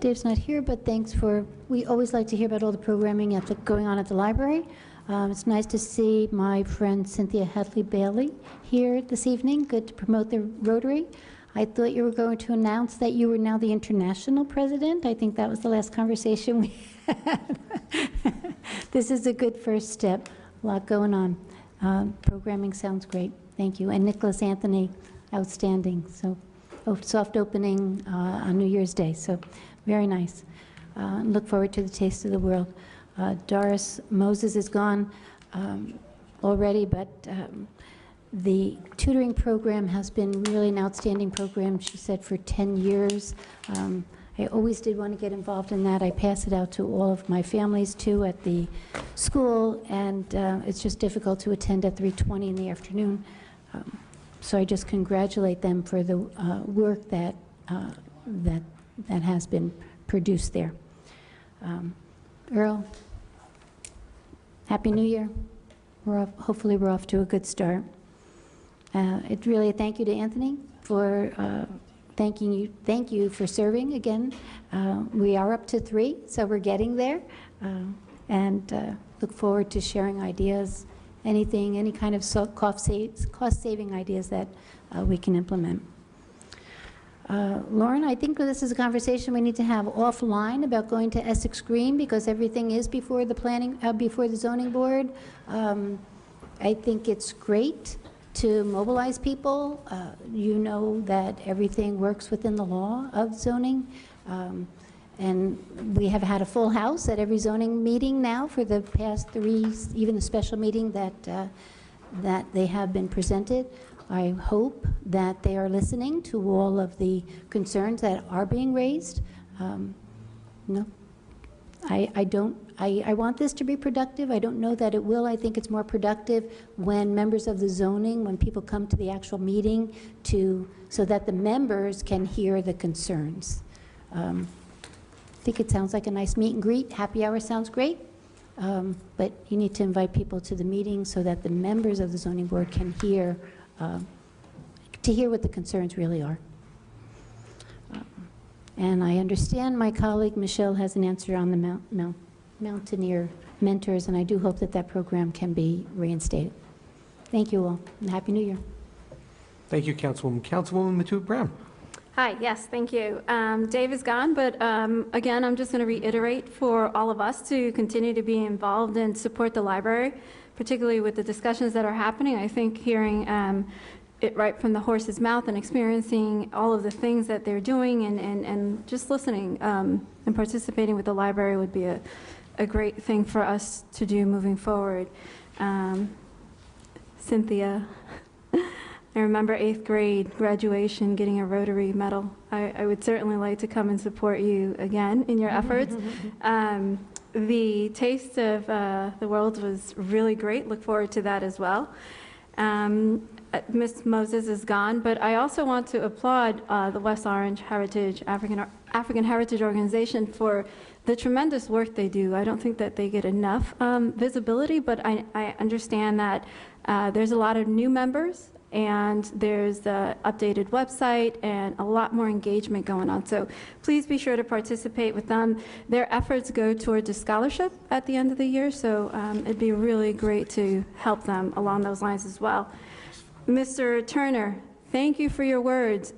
Dave's not here, but thanks for, we always like to hear about all the programming going on at the library. It's nice to see my friend Cynthia Hadley-Bailey here this evening. Good to promote the Rotary. I thought you were going to announce that you were now the international president. I think that was the last conversation we had. This is a good first step. A lot going on. Programming sounds great. Thank you. And Nicholas Anthony, outstanding. So, soft opening on New Year's Day. So, very nice. Look forward to the Taste of the World. Doris Moses is gone already, but the tutoring program has been really an outstanding program, she said, for 10 years. I always did want to get involved in that. I pass it out to all of my families, too, at the school, and it's just difficult to attend at 3:20 in the afternoon. So I just congratulate them for the work that has been produced there. Earl, Happy New Year. Hopefully we're off to a good start. It's really a thank you to Anthony for thank you for serving again. We are up to 3, so we're getting there, and look forward to sharing ideas, any kind of cost-saving ideas that we can implement. Lauren, I think this is a conversation we need to have offline about going to Essex Green, because everything is before the before the zoning board. I think it's great to mobilize people. You know that everything works within the law of zoning. And we have had a full house at every zoning meeting now for the past 3, even the special meeting that they have been presented. I hope that they are listening to all of the concerns that are being raised. I want this to be productive. I don't know that it will. I think it's more productive when members of the zoning, when people come to the actual meeting, so that the members can hear the concerns. I think it sounds like a nice meet and greet. Happy hour sounds great. But you need to invite people to the meeting so that the members of the zoning board can hear what the concerns really are. And I understand my colleague Michelle has an answer on the Mountaineer Mentors, and I do hope that that program can be reinstated. Thank you all, and Happy New Year. Thank you, Councilwoman. Councilwoman Matute Brown. Hi, yes, thank you. Dave is gone, but again, I'm just going to reiterate for all of us to continue to be involved and support the library, particularly with the discussions that are happening. I think hearing it right from the horse's mouth and experiencing all of the things that they're doing and just listening and participating with the library would be a great thing for us to do moving forward. Cynthia, I remember 8th grade graduation, getting a Rotary medal. I would certainly like to come and support you again in your efforts. The Taste of the World was really great. Look forward to that as well. Ms. Moses is gone, but I also want to applaud the West Orange Heritage African Heritage Organization for the tremendous work they do. I don't think that they get enough visibility, but I understand that there's a lot of new members, and there's the updated website and a lot more engagement going on. So please be sure to participate with them. Their efforts go towards a scholarship at the end of the year, so it'd be really great to help them along those lines as well. Mr. Turner, thank you for your words.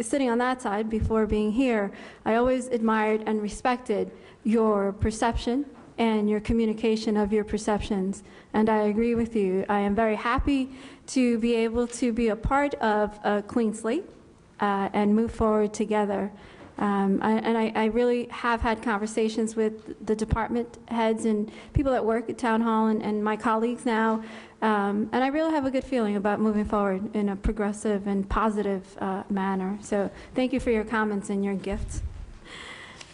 Sitting on that side before being here, I always admired and respected your perception and your communication of your perceptions. And I agree with you. I am very happy to be able to be a part of a clean slate and move forward together. I really have had conversations with the department heads and people that work at Town Hall and my colleagues now, and I really have a good feeling about moving forward in a progressive and positive manner. So thank you for your comments and your gifts.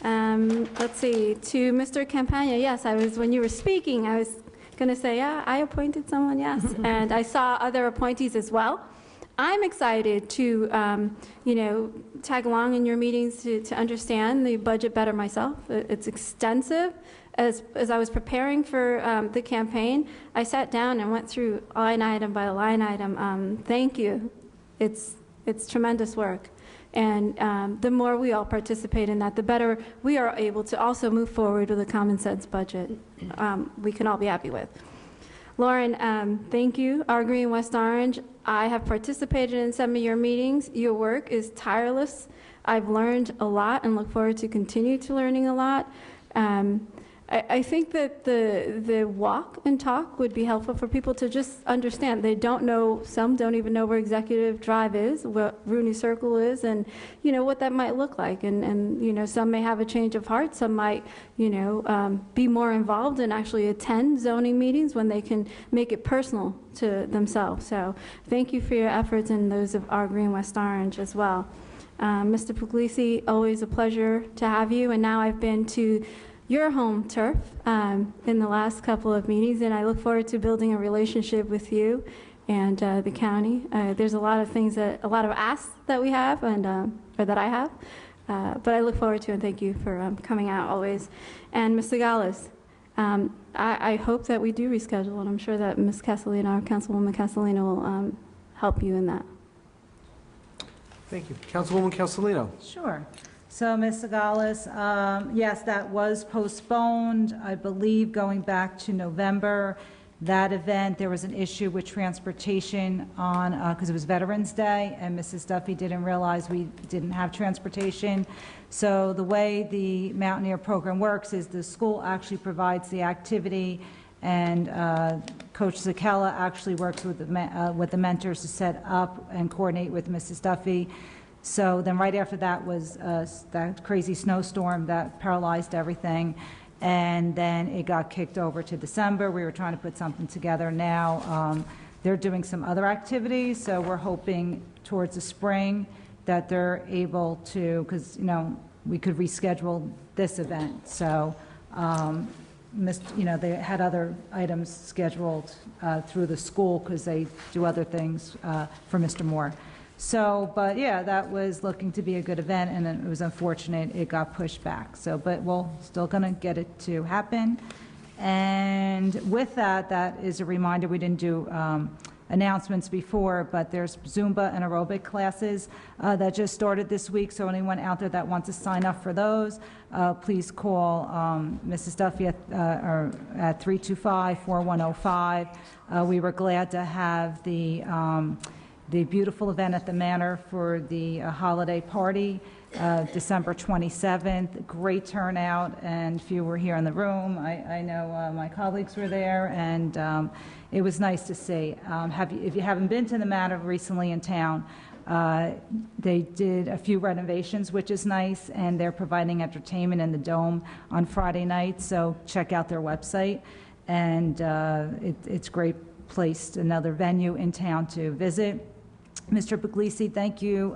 Let's see, to Mr. Campagna, yes, when you were speaking, I was going to say, yeah, I appointed someone, yes, and I saw other appointees as well. I'm excited to, tag along in your meetings to understand the budget better myself. It's extensive. As I was preparing for the campaign, I sat down and went through line item by line item. Thank you. It's tremendous work. And the more we all participate in that, the better we are able to also move forward with a common sense budget we can all be happy with. Lauren, thank you. Our Green West Orange, I have participated in some of your meetings. Your work is tireless. I've learned a lot and look forward to continue to learning a lot. I think that the walk and talk would be helpful for people to just understand. They don't know, some don't even know where Executive Drive is, what Rooney Circle is, and what that might look like. And some may have a change of heart. Some might be more involved and actually attend zoning meetings when they can make it personal to themselves. So thank you for your efforts and those of our Green West Orange as well. Mr. Puglisi, always a pleasure to have you. And now I've been to your home turf in the last couple of meetings, and I look forward to building a relationship with you and the county. There's a lot of asks that we have, and or that I have, but I look forward to, and thank you for coming out always. And Ms. Sagales, I hope that we do reschedule, and I'm sure that Ms. Castellino, or Councilwoman Castellino, will help you in that. Thank you. Councilwoman Castellino. Sure. So, Ms. Sagales, yes, that was postponed, I believe, going back to November. That event, there was an issue with transportation on, because it was Veterans Day, and Mrs. Duffy didn't realize we didn't have transportation. So the way the Mountaineer program works is the school actually provides the activity, and Coach Zakella actually works with the mentors to set up and coordinate with Mrs. Duffy. So then right after that was that crazy snowstorm that paralyzed everything, and then it got kicked over to December. We were trying to put something together now. They're doing some other activities, so we're hoping towards the spring that they're able to, because we could reschedule this event. So they had other items scheduled through the school because they do other things for Mr. Moore. So, but yeah, that was looking to be a good event, and it was unfortunate it got pushed back. So, but we're still going to get it to happen. And with that, that is a reminder, we didn't do announcements before, but there's Zumba and aerobic classes that just started this week. So anyone out there that wants to sign up for those, please call Mrs. Duffy at 325-4105. We were glad to have the beautiful event at the Manor for the holiday party, December 27th. Great turnout, and few were here in the room. I know my colleagues were there, and it was nice to see. If you haven't been to the Manor recently in town, they did a few renovations, which is nice, and they're providing entertainment in the Dome on Friday night, so check out their website. And it's a great place, another venue in town to visit. Mr. Puglisi, thank you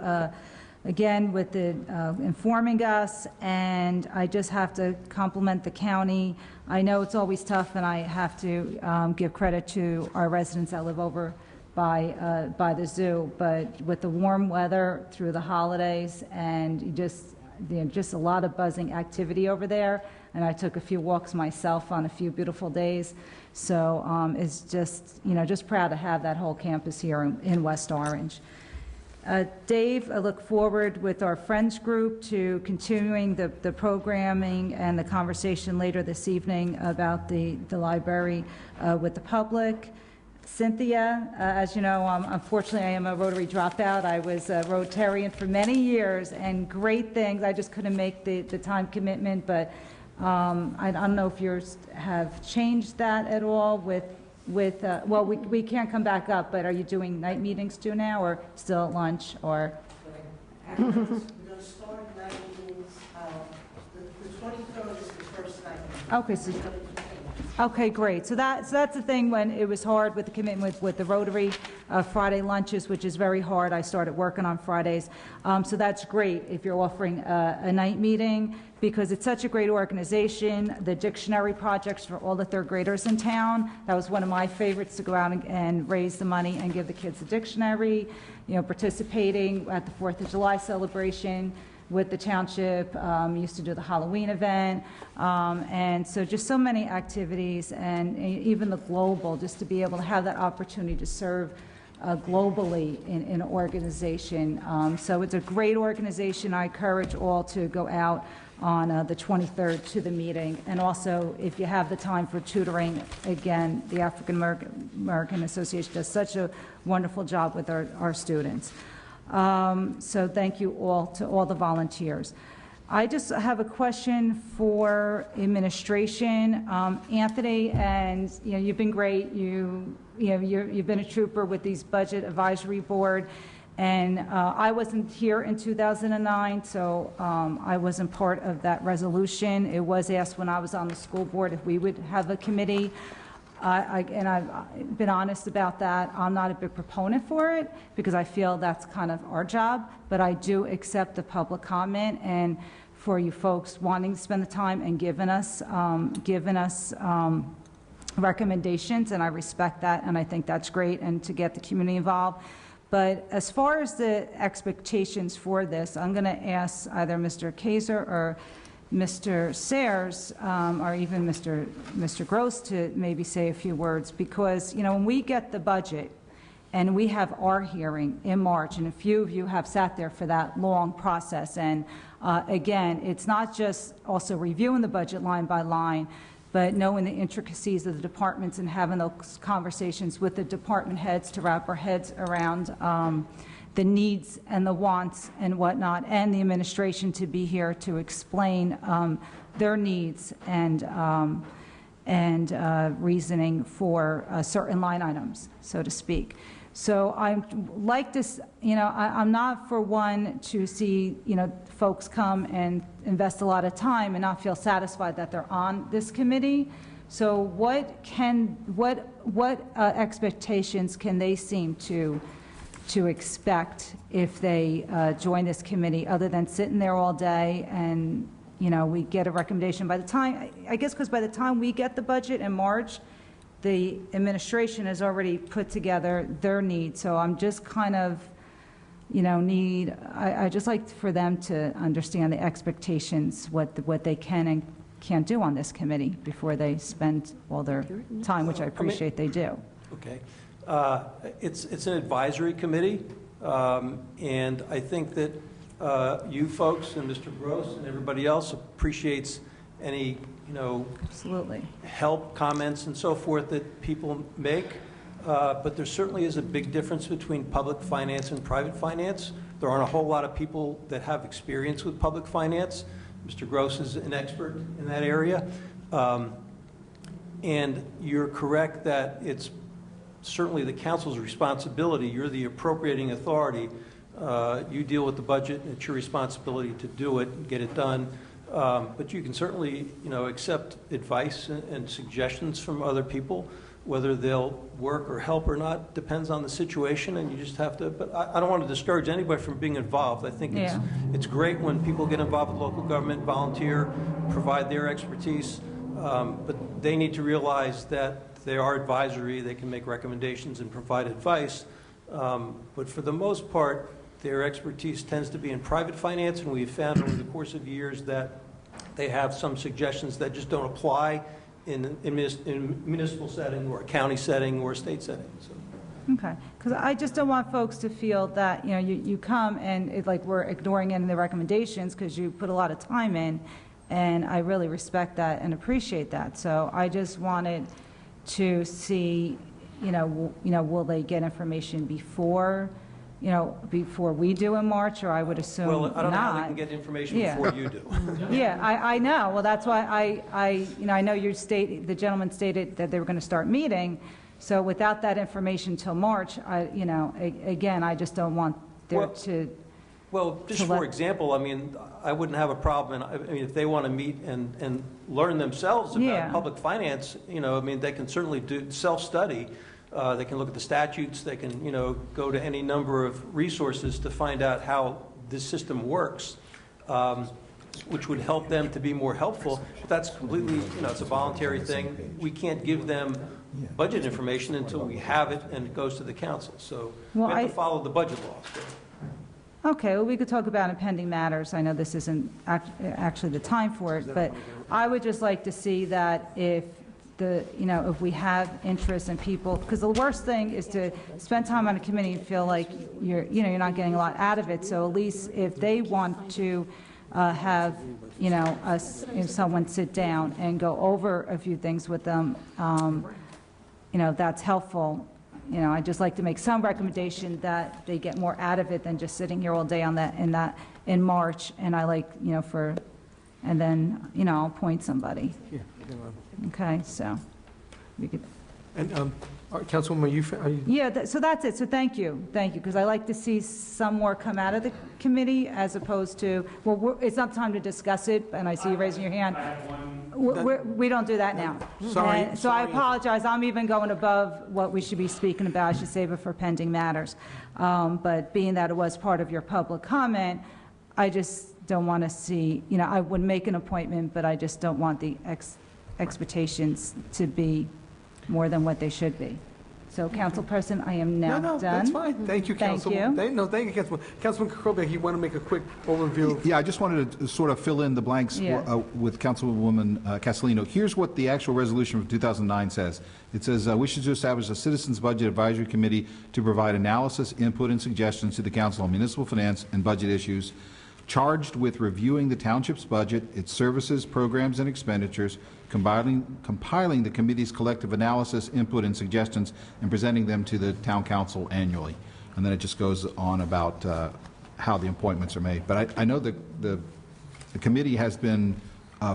again with informing us, and I just have to compliment the county. I know it's always tough, and I have to give credit to our residents that live over by the zoo, but with the warm weather through the holidays and just a lot of buzzing activity over there, and I took a few walks myself on a few beautiful days. So it's just, just proud to have that whole campus here in West Orange. Dave, I look forward with our Friends group to continuing the programming and the conversation later this evening about the library with the public. Cynthia, as you know, unfortunately I am a Rotary dropout. I was a Rotarian for many years, and great things. I just couldn't make the time commitment, but I don't know if yours have changed that at all with well, we can't come back up, but are you doing night meetings too now, or still at lunch, or? We're going to start night meetings, the 23rd is the first night. Okay, okay, great. So that's the thing when it was hard with the commitment with the Rotary Friday lunches, which is very hard. I started working on Fridays. So that's great if you're offering a night meeting, because it's such a great organization. The dictionary projects for all the third graders in town, that was one of my favorites, to go out and raise the money and give the kids a dictionary. You know, participating at the 4th of July celebration with the township, used to do the Halloween event, and so just so many activities, and even the global, just to be able to have that opportunity to serve globally in an organization. So it's a great organization. I encourage all to go out on the 23rd to the meeting, and also if you have the time for tutoring, again, the African American Association does such a wonderful job with our students. So thank you all to all the volunteers. I just have a question for administration. Anthony, and you've been great. You've been a trooper with these budget advisory board, and I wasn't here in 2009, so I wasn't part of that resolution. It was asked when I was on the school board if we would have a committee. And I've been honest about that. I'm not a big proponent for it because I feel that's kind of our job, but I do accept the public comment, and for you folks wanting to spend the time and giving us recommendations, and I respect that, and I think that's great, and to get the community involved. But as far as the expectations for this, I'm going to ask either Mr. Kaiser or Mr. Sayers, or even Mr. Gross, to maybe say a few words, because when we get the budget and we have our hearing in March, and a few of you have sat there for that long process, and again, it's not just also reviewing the budget line by line, but knowing the intricacies of the departments and having those conversations with the department heads to wrap our heads around the needs and the wants and whatnot, and the administration to be here to explain their needs and reasoning for certain line items, so to speak. So I like this, I'm not for one to see, folks come and invest a lot of time and not feel satisfied that they're on this committee. So what expectations can they seem to expect if they join this committee, other than sitting there all day and, we get a recommendation by the time, I guess because by the time we get the budget in March, the administration has already put together their needs. So I'm just kind of, I just like for them to understand the expectations, what they can and can't do on this committee before they spend all their time, which I appreciate they do. Okay. It's an advisory committee, and I think that you folks and Mr. Gross and everybody else appreciates any, absolutely, help, comments, and so forth that people make. But there certainly is a big difference between public finance and private finance. There aren't a whole lot of people that have experience with public finance. Mr. Gross is an expert in that area. And you're correct that it's certainly the council's responsibility. You're the appropriating authority. You deal with the budget, and it's your responsibility to do it and get it done. But you can certainly, accept advice and suggestions from other people. Whether they'll work or help or not depends on the situation, and you just have to. But I don't want to discourage anybody from being involved. I think it's great when people get involved with local government, volunteer, provide their expertise. But they need to realize that they are advisory. They can make recommendations and provide advice. But for the most part, their expertise tends to be in private finance, and we've found over the course of years that they have some suggestions that just don't apply in municipal setting or a county setting or a state setting. So. Okay, because I just don't want folks to feel that, you come and it's like we're ignoring any of the recommendations because you put a lot of time in, and I really respect that and appreciate that. So I just wanted to see, will they get information before, you know, before we do in March, or I would assume Well, I don't know how they not. can get information Yeah. before you do. Yeah, I know. Well, that's why I know the gentleman stated that they were going to start meeting. So without that information till March, again, I just don't want there to. Well, just to for let- example, I mean, I wouldn't have a problem, I mean, if they want to meet and learn themselves Yeah. about public finance, you know, I mean, they can certainly do self-study. They can look at the statutes, they can, you know, go to any number of resources to find out how this system works, which would help them to be more helpful. But that's completely, you know, it's a voluntary thing. We can't give them budget information until we have it and it goes to the council. So Well, we have I- to follow the budget laws. Okay, well, we could talk about impending matters. I know this isn't actually the time for it, but I would just like to see that if if we have interest in people, because the worst thing is to spend time on a committee and feel like you're not getting a lot out of it. So at least if they want to have, someone sit down and go over a few things with them, that's helpful. I'd just like to make some recommendation that they get more out of it than just sitting here all day on that in March. And I like, and then, I'll appoint somebody. Okay, so we could. And Councilwoman, are you? Yeah, so that's it. So thank you, because I like to see some more come out of the committee as opposed to, it's not time to discuss it, and I see you raising your hand. We don't do that now. Sorry. So I apologize. I'm even going above what we should be speaking about. I should save it for pending matters. But being that it was part of your public comment, I just don't want to see, I would make an appointment, but I just don't want the expectations to be more than what they should be. So, Councilperson, I am now done. No, that's fine. Thank you, Councilwoman. Thank you. Thank you, Councilwoman. Councilman Krobeck, you want to make a quick overview? Yeah, I just wanted to sort of fill in the blanks with Councilwoman Castellino. Here's what the actual resolution from 2009 says. It says, wishes to establish a Citizens Budget Advisory Committee to provide analysis, input, and suggestions to the Council on municipal finance and budget issues, charged with reviewing the township's budget, its services, programs, and expenditures, compiling the committee's collective analysis, input, and suggestions, and presenting them to the town council annually. And then it just goes on about how the appointments are made. But I know the committee has been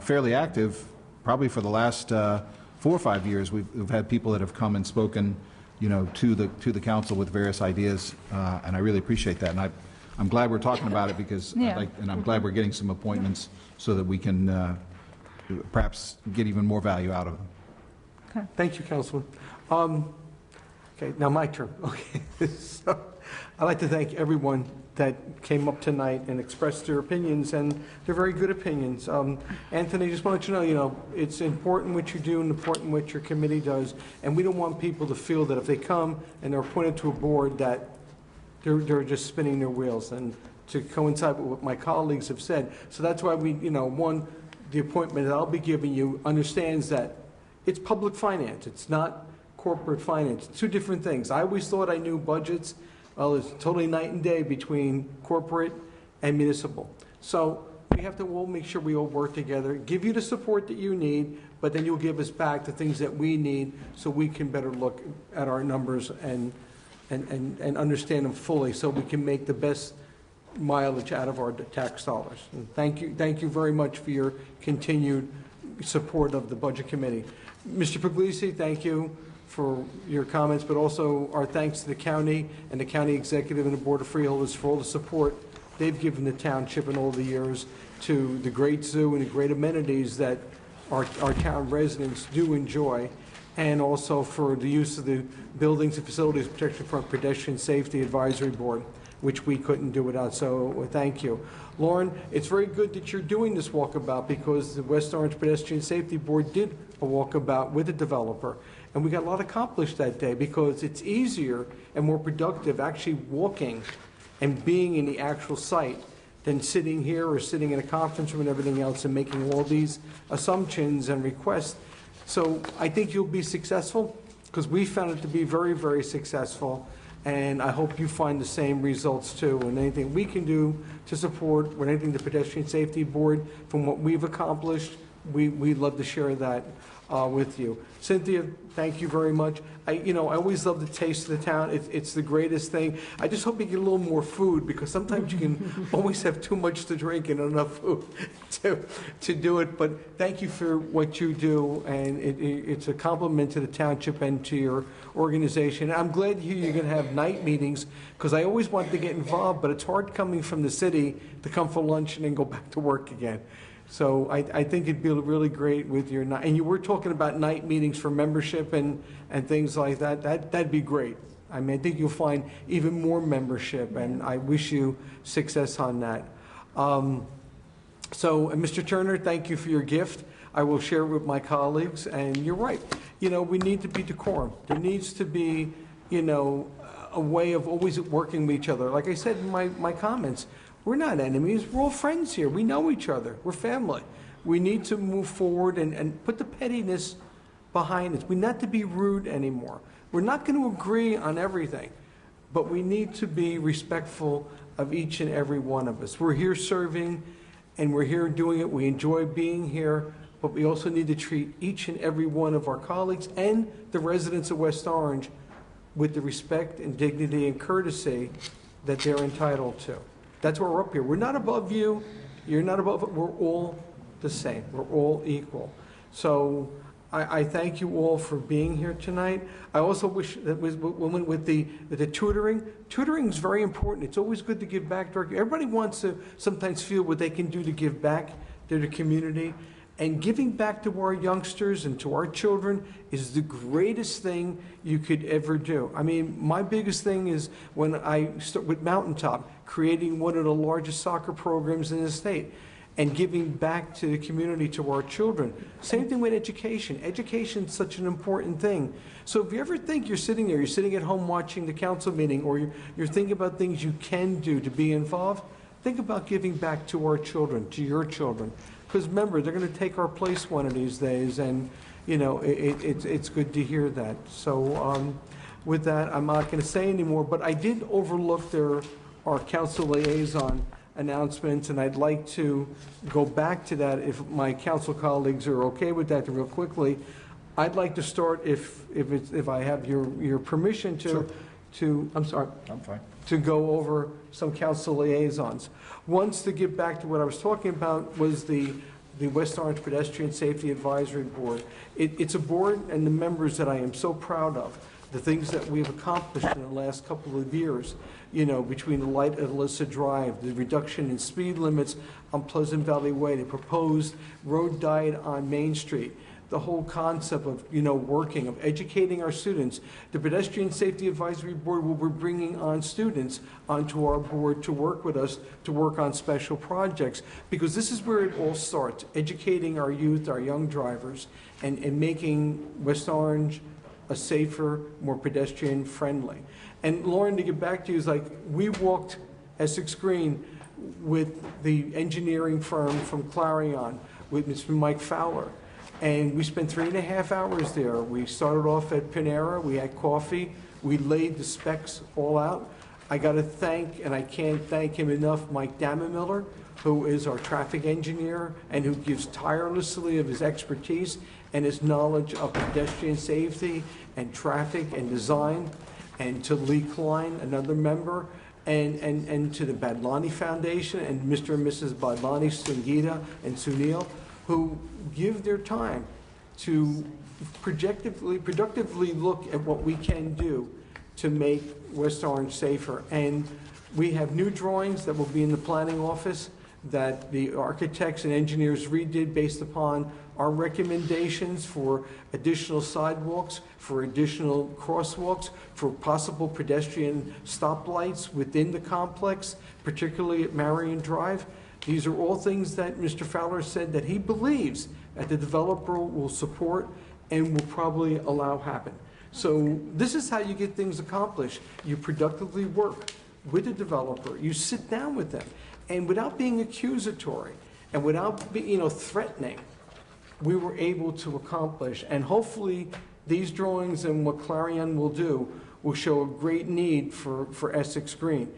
fairly active, probably for the last 4 or 5 years. We've had people that have come and spoken, to the council with various ideas, and I really appreciate that. And I'm glad we're talking about it because, and I'm glad we're getting some appointments so that we can perhaps get even more value out of them. Okay. Thank you, Councilman. Okay, now my turn. Okay, so I'd like to thank everyone that came up tonight and expressed their opinions, and they're very good opinions. Anthony, I just want to let you know, it's important what you do and important what your committee does, and we don't want people to feel that if they come and they're appointed to a board that they're just spinning their wheels, and to coincide with what my colleagues have said. So that's why we, the appointment that I'll be giving you understands that it's public finance. It's not corporate finance. Two different things. I always thought I knew budgets. Well, it's totally night and day between corporate and municipal. So we have to all make sure we all work together, give you the support that you need, but then you'll give us back the things that we need so we can better look at our numbers and understand them fully so we can make the best mileage out of our tax dollars. And thank you very much for your continued support of the Budget Committee. Mr. Puglisi, thank you for your comments, but also our thanks to the county and the county executive and the Board of Freeholders for all the support they've given the township in all the years to the great zoo and the great amenities that our town residents do enjoy, and also for the use of the Buildings and Facilities Protection for Pedestrian Safety Advisory Board, which we couldn't do without, so thank you. Lauren, it's very good that you're doing this walkabout because the West Orange Pedestrian Safety Board did a walkabout with a developer, and we got a lot accomplished that day because it's easier and more productive actually walking and being in the actual site than sitting here or sitting in a conference room and everything else and making all these assumptions and requests. So I think you'll be successful because we found it to be very, very successful. And I hope you find the same results too. And anything we can do to support, or anything the Pedestrian Safety Board, from what we've accomplished we'd love to share that with you. Cynthia, thank you very much. I always love the taste of the town. It's the greatest thing. I just hope you get a little more food, because sometimes you can always have too much to drink and enough food to do it. But thank you for what you do, and it's a compliment to the township and to your organization. I'm glad to hear you're going to have night meetings, because I always wanted to get involved, but it's hard coming from the city to come for lunch and then go back to work again. So I think it'd be really great with your night. And you were talking about night meetings for membership and things like that. That'd be great. I mean, I think you'll find even more membership, and I wish you success on that. So, Mr. Turner, thank you for your gift. I will share it with my colleagues, and you're right. We need to be decorum. There needs to be, a way of always working with each other. Like I said in my comments, we're not enemies. We're all friends here. We know each other. We're family. We need to move forward and put the pettiness behind us. We not to be rude anymore. We're not going to agree on everything, but we need to be respectful of each and every one of us. We're here serving, and we're here doing it. We enjoy being here, but we also need to treat each and every one of our colleagues and the residents of West Orange with the respect and dignity and courtesy that they're entitled to. That's why we're up here. We're not above you. You're not above it. We're all the same. We're all equal. So I thank you all for being here tonight. I also wish that with the tutoring. Tutoring is very important. It's always good to give back to our, everybody wants to sometimes feel what they can do to give back to the community. And giving back to our youngsters and to our children is the greatest thing you could ever do. I mean, my biggest thing is when I start with Mountaintop, creating one of the largest soccer programs in the state and giving back to the community, to our children. Same thing with education. Education is such an important thing. So if you ever think you're sitting at home watching the council meeting, or you're thinking about things you can do to be involved, think about giving back to our children, to your children. Because remember, they're going to take our place one of these days, and it's good to hear that. So with that, I'm not going to say anymore, but I did overlook our council liaison announcements, and I'd like to go back to that if my council colleagues are okay with that real quickly. I'd like to start, if I have your permission to I'm sorry. I'm fine. To go over some council liaisons. Once, to get back to what I was talking about, was the West Orange Pedestrian Safety Advisory Board. It's a board and the members that I am so proud of. The things that we've accomplished in the last couple of years, between the light at Alyssa Drive, the reduction in speed limits on Pleasant Valley Way, the proposed road diet on Main Street, the whole concept of, working, of educating our students. The Pedestrian Safety Advisory Board will be bringing on students onto our board to work with us, to work on special projects, because this is where it all starts, educating our youth, our young drivers, and making West Orange a safer, more pedestrian friendly. And Lauren, to get back to you, is like, we walked Essex Green with the engineering firm from Clarion, with Mr. Mike Fowler. And we spent 3.5 hours there. We started off at Panera, we had coffee, we laid the specs all out. I got to thank, and I can't thank him enough, Mike Damamiller, who is our traffic engineer and who gives tirelessly of his expertise and his knowledge of pedestrian safety and traffic and design, and to Lee Klein, another member, and to the Badlani Foundation and Mr. and Mrs. Badlani, Sungita and Sunil, who give their time to productively look at what we can do to make West Orange safer. And we have new drawings that will be in the planning office that the architects and engineers redid based upon our recommendations for additional sidewalks, for additional crosswalks, for possible pedestrian stoplights within the complex, particularly at Marion Drive. These are all things that Mr. Fowler said that he believes that the developer will support and will probably allow happen. So this is how you get things accomplished. You productively work with the developer. You sit down with them. And without being accusatory and without being, threatening, we were able to accomplish. And hopefully these drawings and what Clarion will do will show a great need for Essex Green.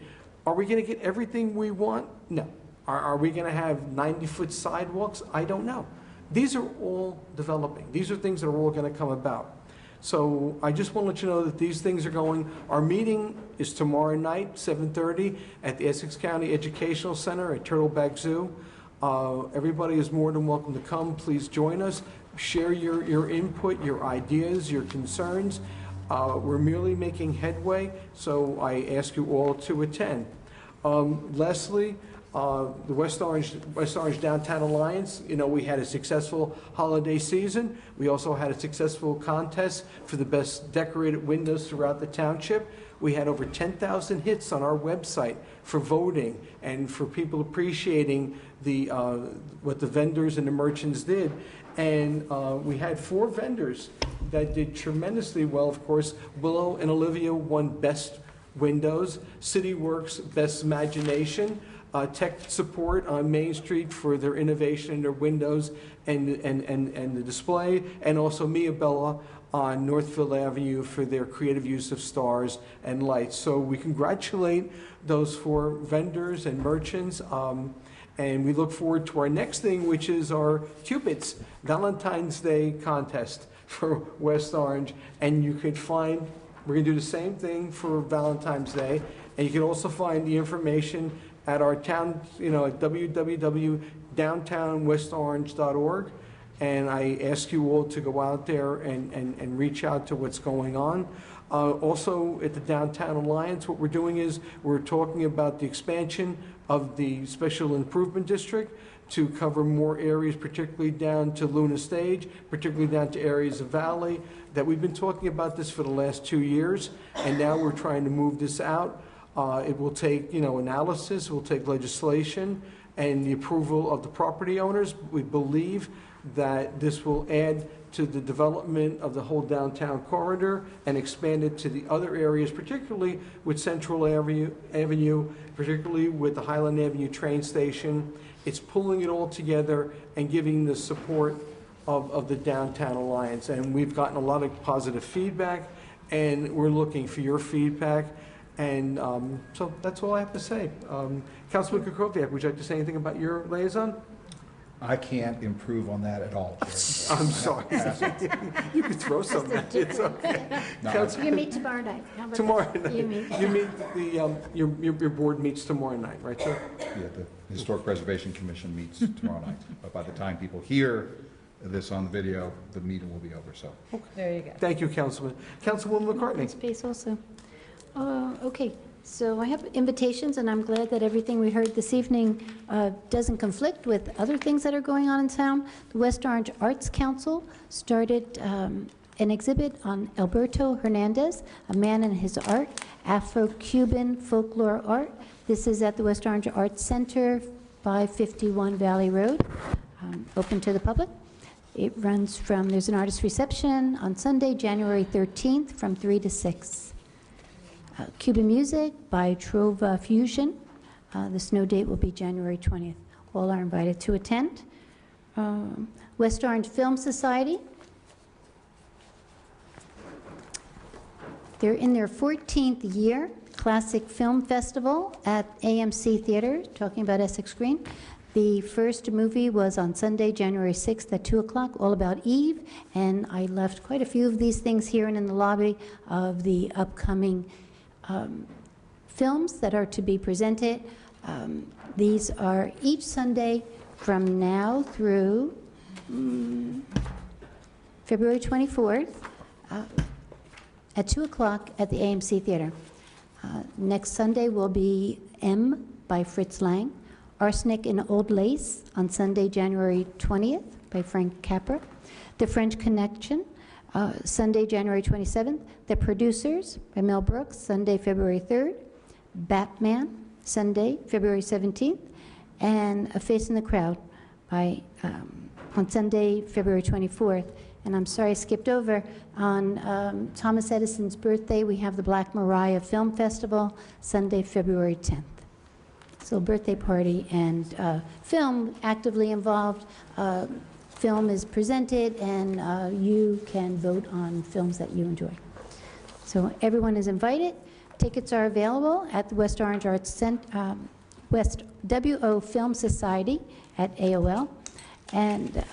Are we going to get everything we want? No. Are we going to have 90-foot sidewalks? I don't know. These are all developing. These are things that are all going to come about. So I just want to let you know that these things are going. Our meeting is tomorrow night, 7:30, at the Essex County Educational Center at Turtleback Zoo. Everybody is more than welcome to come. Please join us. Share your input, your ideas, your concerns. We're merely making headway, so I ask you all to attend. Leslie, the West Orange Downtown Alliance, we had a successful holiday season. We also had a successful contest for the best decorated windows throughout the township. We had over 10,000 hits on our website for voting and for people appreciating what the vendors and the merchants did. And we had 4 vendors that did tremendously well. Of course, Willow and Olivia won Best Windows, CityWorks Best Imagination, Tech Support on Main Street for their innovation in their windows and the display, and also Mia Bella on Northfield Avenue for their creative use of stars and lights. So we congratulate those 4 vendors and merchants. And we look forward to our next thing, which is our Cupid's Valentine's Day contest for West Orange. And you could find, we're going to do the same thing for Valentine's Day. And you can also find the information at our town, at www.downtownwestorange.org. And I ask you all to go out there and reach out to what's going on. Also, at the Downtown Alliance, what we're doing is we're talking about the expansion of the Special Improvement District to cover more areas, particularly down to Luna Stage, particularly down to areas of Valley, that we've been talking about this for the last 2 years, and now we're trying to move this out. It will take, analysis, it will take legislation, and the approval of the property owners. We believe that this will add to the development of the whole downtown corridor and expand it to the other areas, particularly with Central Avenue, particularly with the Highland Avenue train station. It's pulling it all together and giving the support of the Downtown Alliance. And we've gotten a lot of positive feedback, and we're looking for your feedback. And so that's all I have to say. Councilman Kukoviak, would you like to say anything about your liaison? I can't improve on that at all, Jerry. I'm sorry. You could throw something at it. It's okay. You meet tomorrow night. How about Tomorrow that? night. You meet. Your board meets tomorrow night, right, sir? Yeah, the Historic Preservation Commission meets tomorrow night. But by the time people hear this on the video, the meeting will be over, so. There you go. Thank you, Councilman. Councilwoman McCartney. Space also. Okay, so I have invitations, and I'm glad that everything we heard this evening doesn't conflict with other things that are going on in town. The West Orange Arts Council started an exhibit on Alberto Hernandez, a man and his art, Afro-Cuban folklore art. This is at the West Orange Arts Center, 551 Valley Road, open to the public. It runs from, there's an artist reception on Sunday, January 13th from 3 to 6. Cuban music by Trova Fusion. The snow date will be January 20th. All are invited to attend. West Orange Film Society. They're in their 14th year. Classic Film Festival at AMC Theater, talking about Essex Green. The first movie was on Sunday, January 6th at 2 o'clock, all about Eve. And I left quite a few of these things here and in the lobby of the upcoming films that are to be presented. These are each Sunday from now through February 24th at 2 o'clock at the AMC Theater. Next Sunday will be M by Fritz Lang, Arsenic in Old Lace on Sunday, January 20th by Frank Capra, The French Connection, Sunday, January 27th, The Producers by Mel Brooks, Sunday, February 3rd, Batman, Sunday, February 17th, and A Face in the Crowd by, on Sunday, February 24th. And I'm sorry I skipped over, on Thomas Edison's birthday, we have the Black Mariah Film Festival, Sunday, February 10th. So birthday party and film actively involved. Film is presented, and you can vote on films that you enjoy. So everyone is invited. Tickets are available at the West Orange Arts Center, West WO Film Society at AOL. And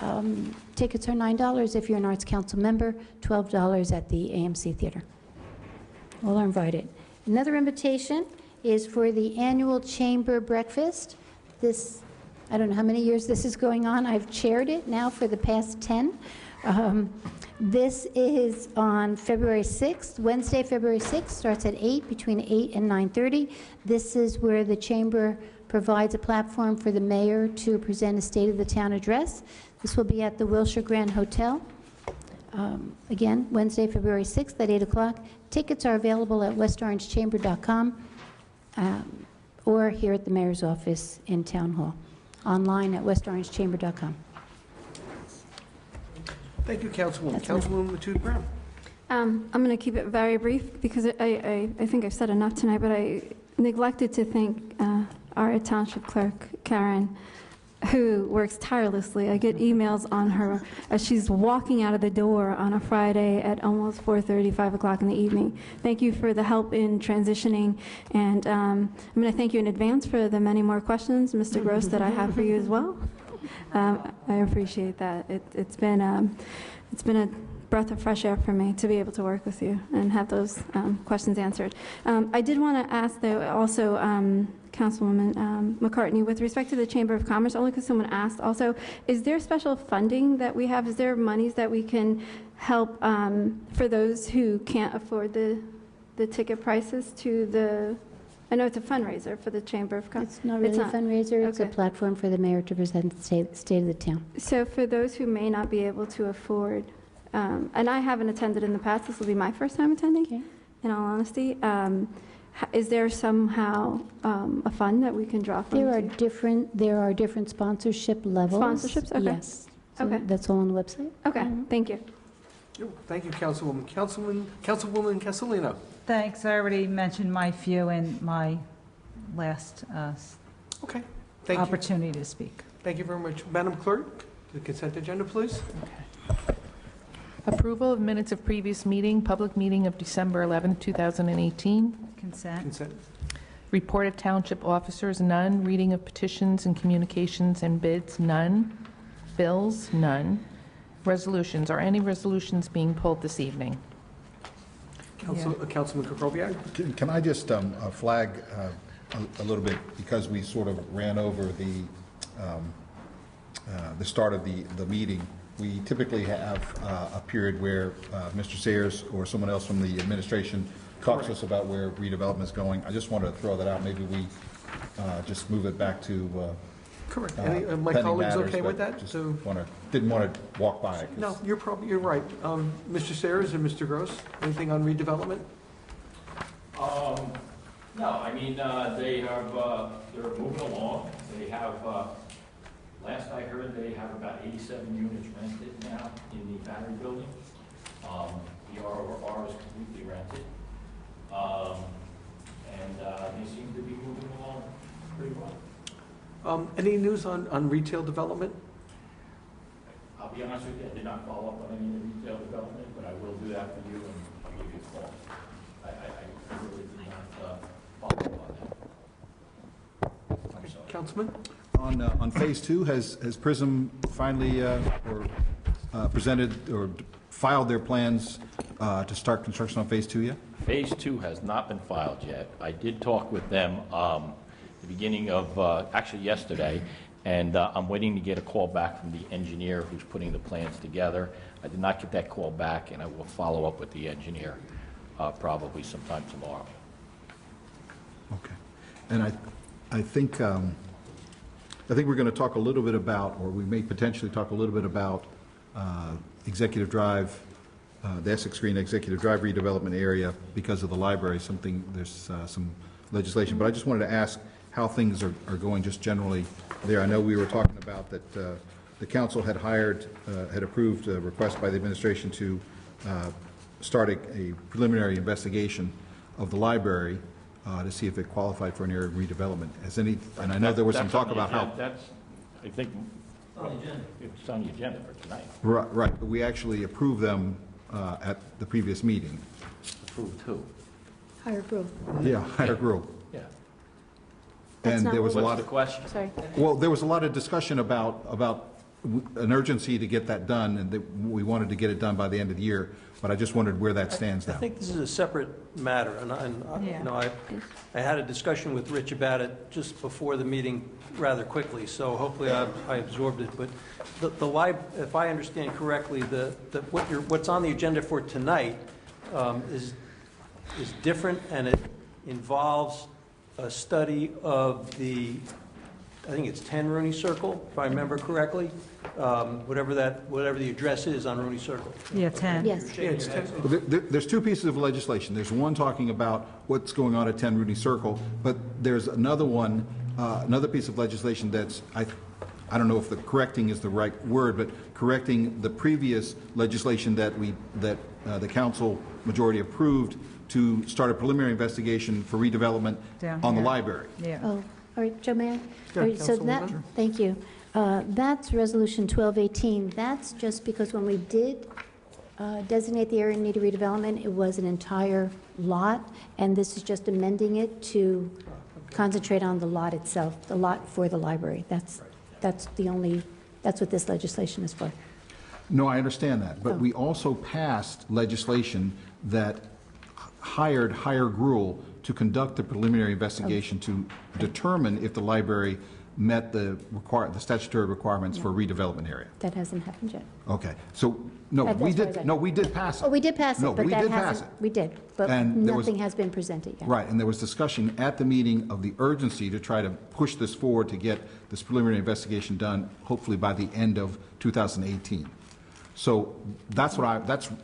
tickets are $9 if you're an Arts Council member, $12 at the AMC Theater. All are invited. Another invitation is for the annual Chamber Breakfast. This, I don't know how many years this is going on. I've chaired it now for the past 10. This is on February 6th, Wednesday, February 6th, starts at 8, between 8 and 9:30. This is where the Chamber provides a platform for the mayor to present a State of the Town address. This will be at the Wilshire Grand Hotel. Again, Wednesday, February 6th at 8 o'clock. Tickets are available at westorangechamber.com or here at the mayor's office in Town Hall, online at westorangechamber.com. Thank you, Councilwoman. Councilwoman Matute Brown. I'm going to keep it very brief because I think I've said enough tonight, but I neglected to thank our township clerk, Karen, who works tirelessly. I get emails on her as she's walking out of the door on a Friday at almost 4:30, 5 o'clock in the evening. Thank you for the help in transitioning, and I'm going to thank you in advance for the many more questions, Mr. Gross, that I have for you as well. I appreciate that. It's been a breath of fresh air for me to be able to work with you and have those questions answered. I did want to ask, though, also, Councilwoman McCartney, with respect to the Chamber of Commerce, only because someone asked also, is there special funding that we have? Is there monies that we can help for those who can't afford the ticket prices to the... I know it's a fundraiser for the Chamber of Commerce. It's not really a fundraiser. It's a Okay. platform for the mayor to present the state of the town. So for those who may not be able to afford, and I haven't attended in the past, this will be my first time attending, in all honesty, is there somehow a fund that we can draw from? There are different sponsorship levels. Sponsorships? Okay. Yes. So Okay. that's all on the website. Okay, thank you. Thank you, Councilwoman. Councilwoman Castellino. Thanks. I already mentioned my few in my last Okay. Thank you. opportunity to speak. Thank you very much. Madam Clerk, the consent agenda, please. Approval of minutes of previous meeting, public meeting of December 11th, 2018. Consent. Consent. Report of township officers, none. Reading of petitions and communications and bids, none. Bills, none. Resolutions. Are any resolutions being pulled this evening? Councilman Kukoviac. Can I just flag a little bit, because we sort of ran over the start of the meeting. We typically have a period where Mr. Sayers or someone else from the administration talks to us about where redevelopment is going. I just wanted to throw that out. Maybe we just move it back to Correct. Any of my pending colleagues matters, okay with but that? just So, didn't want to walk by it. no, you're right. Mr. Sayers and Mr. Gross, anything on redevelopment? No, I mean, they have, they're moving along. They have, last I heard, they have about 87 units rented now in the Battery Building. The R is completely rented. And they seem to be moving along pretty well. Any news on retail development? I'll be honest with you, I did not follow up on any of the retail development, but I will do that for you and I'll give you a call. I really did not follow up on that. I'm sorry. Councilman? On Phase 2, has PRISM finally presented or filed their plans to start construction on Phase 2 yet? Phase 2 has not been filed yet. I did talk with them the beginning of, actually yesterday, and I'm waiting to get a call back from the engineer who's putting the plans together. I did not get that call back, and I will follow up with the engineer probably sometime tomorrow. Okay. And I think we're going to talk a little bit about, or we may potentially talk a little bit about Executive Drive, the Essex Green Executive Drive redevelopment area because of the library. There's some legislation, but I just wanted to ask how things are going just generally there. I know we were talking about that the council had approved a request by the administration to start a preliminary investigation of the librry to see if it qualified for an area of redevelopment. And I know there was some talk about how... That's, I think, it's on the agenda for tonight. Right, but we actually approved them at the previous meeting. Approved who? Higher growth. Yeah, higher growth. Yeah. And there was a lot What's the question? Sorry. Well, there was a lot of discussion about an urgency to get that done, and that we wanted to get it done by the end of the year, but I just wondered where that stands I now. think this is a separate matter, and you know, I had a discussion with Rich about it just before the meeting rather quickly, so hopefully I absorbed it. But if I understand correctly, what's on the agenda for tonight is different, and it involves a study of I think it's 10 Rooney Circle, if I remember correctly, whatever the address is on Rooney Circle. Yeah, 10. Yes. Yeah, it's 10. Well, there's two pieces of legislation. There's one talking about what's going on at 10 Rooney Circle, but there's another one, another piece of legislation that's, I don't know if the correcting is the right word, but correcting the previous legislation that the council majority approved to start a preliminary investigation for redevelopment on the library. Yeah. Oh, all right, Joe, may I? Yeah, All right, so that, Councilwoman. thank you. That's Resolution 1218. That's just because when we did designate the area in need of redevelopment, it was an entire lot, and this is just amending it to concentrate on the lot itself, the lot for the library. That's what this legislation is for. No, I understand that, but we also passed legislation that hired Gruhl to conduct the preliminary investigation to determine if the library met the statutory requirements for a redevelopment area. That hasn't happened yet. Okay, so, no, That's we where I did, got no, it. we did pass it. Oh, we did pass it, No, but we that did pass hasn't, it. we did, but And there was- nothing has been presented yet. Right, and there was discussion at the meeting of the urgency to try to push this forward to get this preliminary investigation done, hopefully by the end of 2018. So that's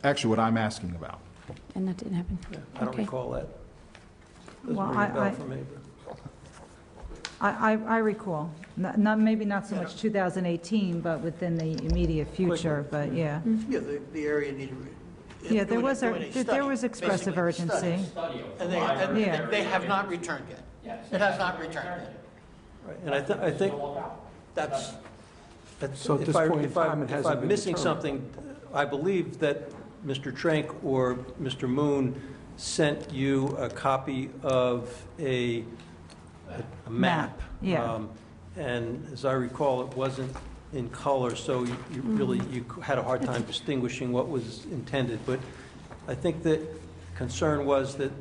actually what I'm asking about. And that didn't happen? I don't Okay. recall that. Doesn't Well, ring a bell for me. I recall, maybe not so much 2018, but within the immediate future, but yeah. Yeah, the area needed. Yeah, there was expressive urgency. And Yeah. they have not returned yet. It has not returned yet. Right, and I think That's, So at if this point in time, it hasn't I'm been missing determined. something, I believe that Mr. Trank or Mr. Moon sent you a copy of a map. Yeah. And as I recall, it wasn't in color, so you really, you had a hard time distinguishing what was intended. But I think the concern was that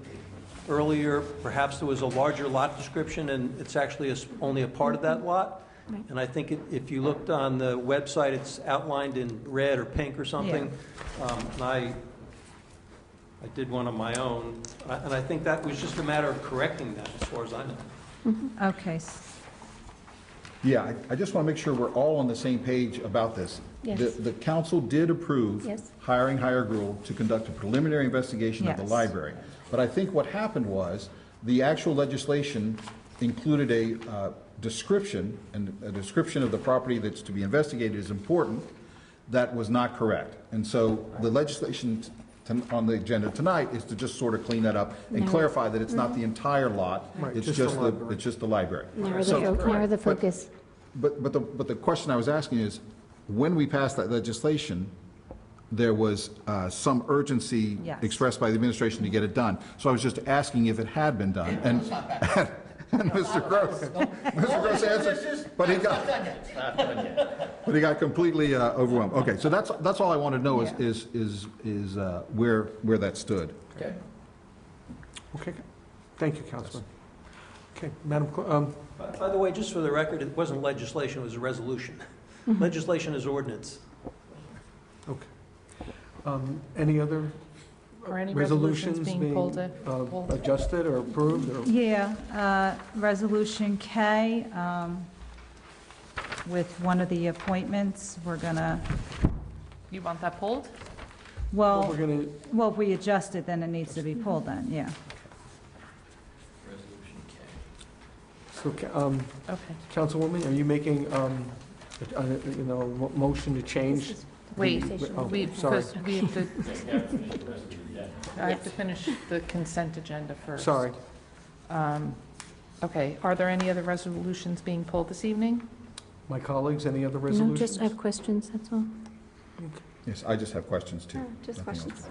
earlier, perhaps there was a larger lot description, and it's actually only a part of that lot. Right. And I think if you looked on the website, it's outlined in red or pink or something. And I did one on my own, and I think that was just a matter of correcting that, as far as I know. Okay. Yeah, I just want to make sure we're all on the same page about this. Yes. The council did approve Yes. hiring Gruhl to conduct a preliminary investigation of the Yes. library. But I think what happened was, the actual legislation included a description, and a description of the property that's to be investigated is important, that was not correct. And so the legislation on the agenda tonight is to just sort of clean that up and clarify that it's not the entire lot, Right, it's just just the the, library. it's just the library. Narrow So- the focus. But the question I was asking is, when we passed that legislation, there was some urgency Yes. expressed by the administration to get it done. So I was just asking if it had been done. And Mr. Gross answered, but he got completely overwhelmed. Okay, so that's all I wanted to know is where that stood. Okay. Okay, thank you, Councilman. Okay, Madam Clerk, By the way, just for the record, it wasn't legislation, it was a resolution. Legislation is ordinance. okay. Any other Or any resolutions resolutions being being pulled? adjusted or approved? Or Yeah, Resolution K, with one of the appointments, we're gonna, You want that pulled? Well, well, we're gonna, well, if we adjust it, then it needs to be pulled then, yeah. Resolution K. so, Okay. Councilwoman, are you making, motion to change? Wait, Oh, sorry. because we have to, I have to finish the consent agenda first. Sorry. Okay, are there any other resolutions being pulled this evening? My colleagues, any other No, resolutions? just have questions, that's all. Yes, I just have questions too. Just Nothing else. questions.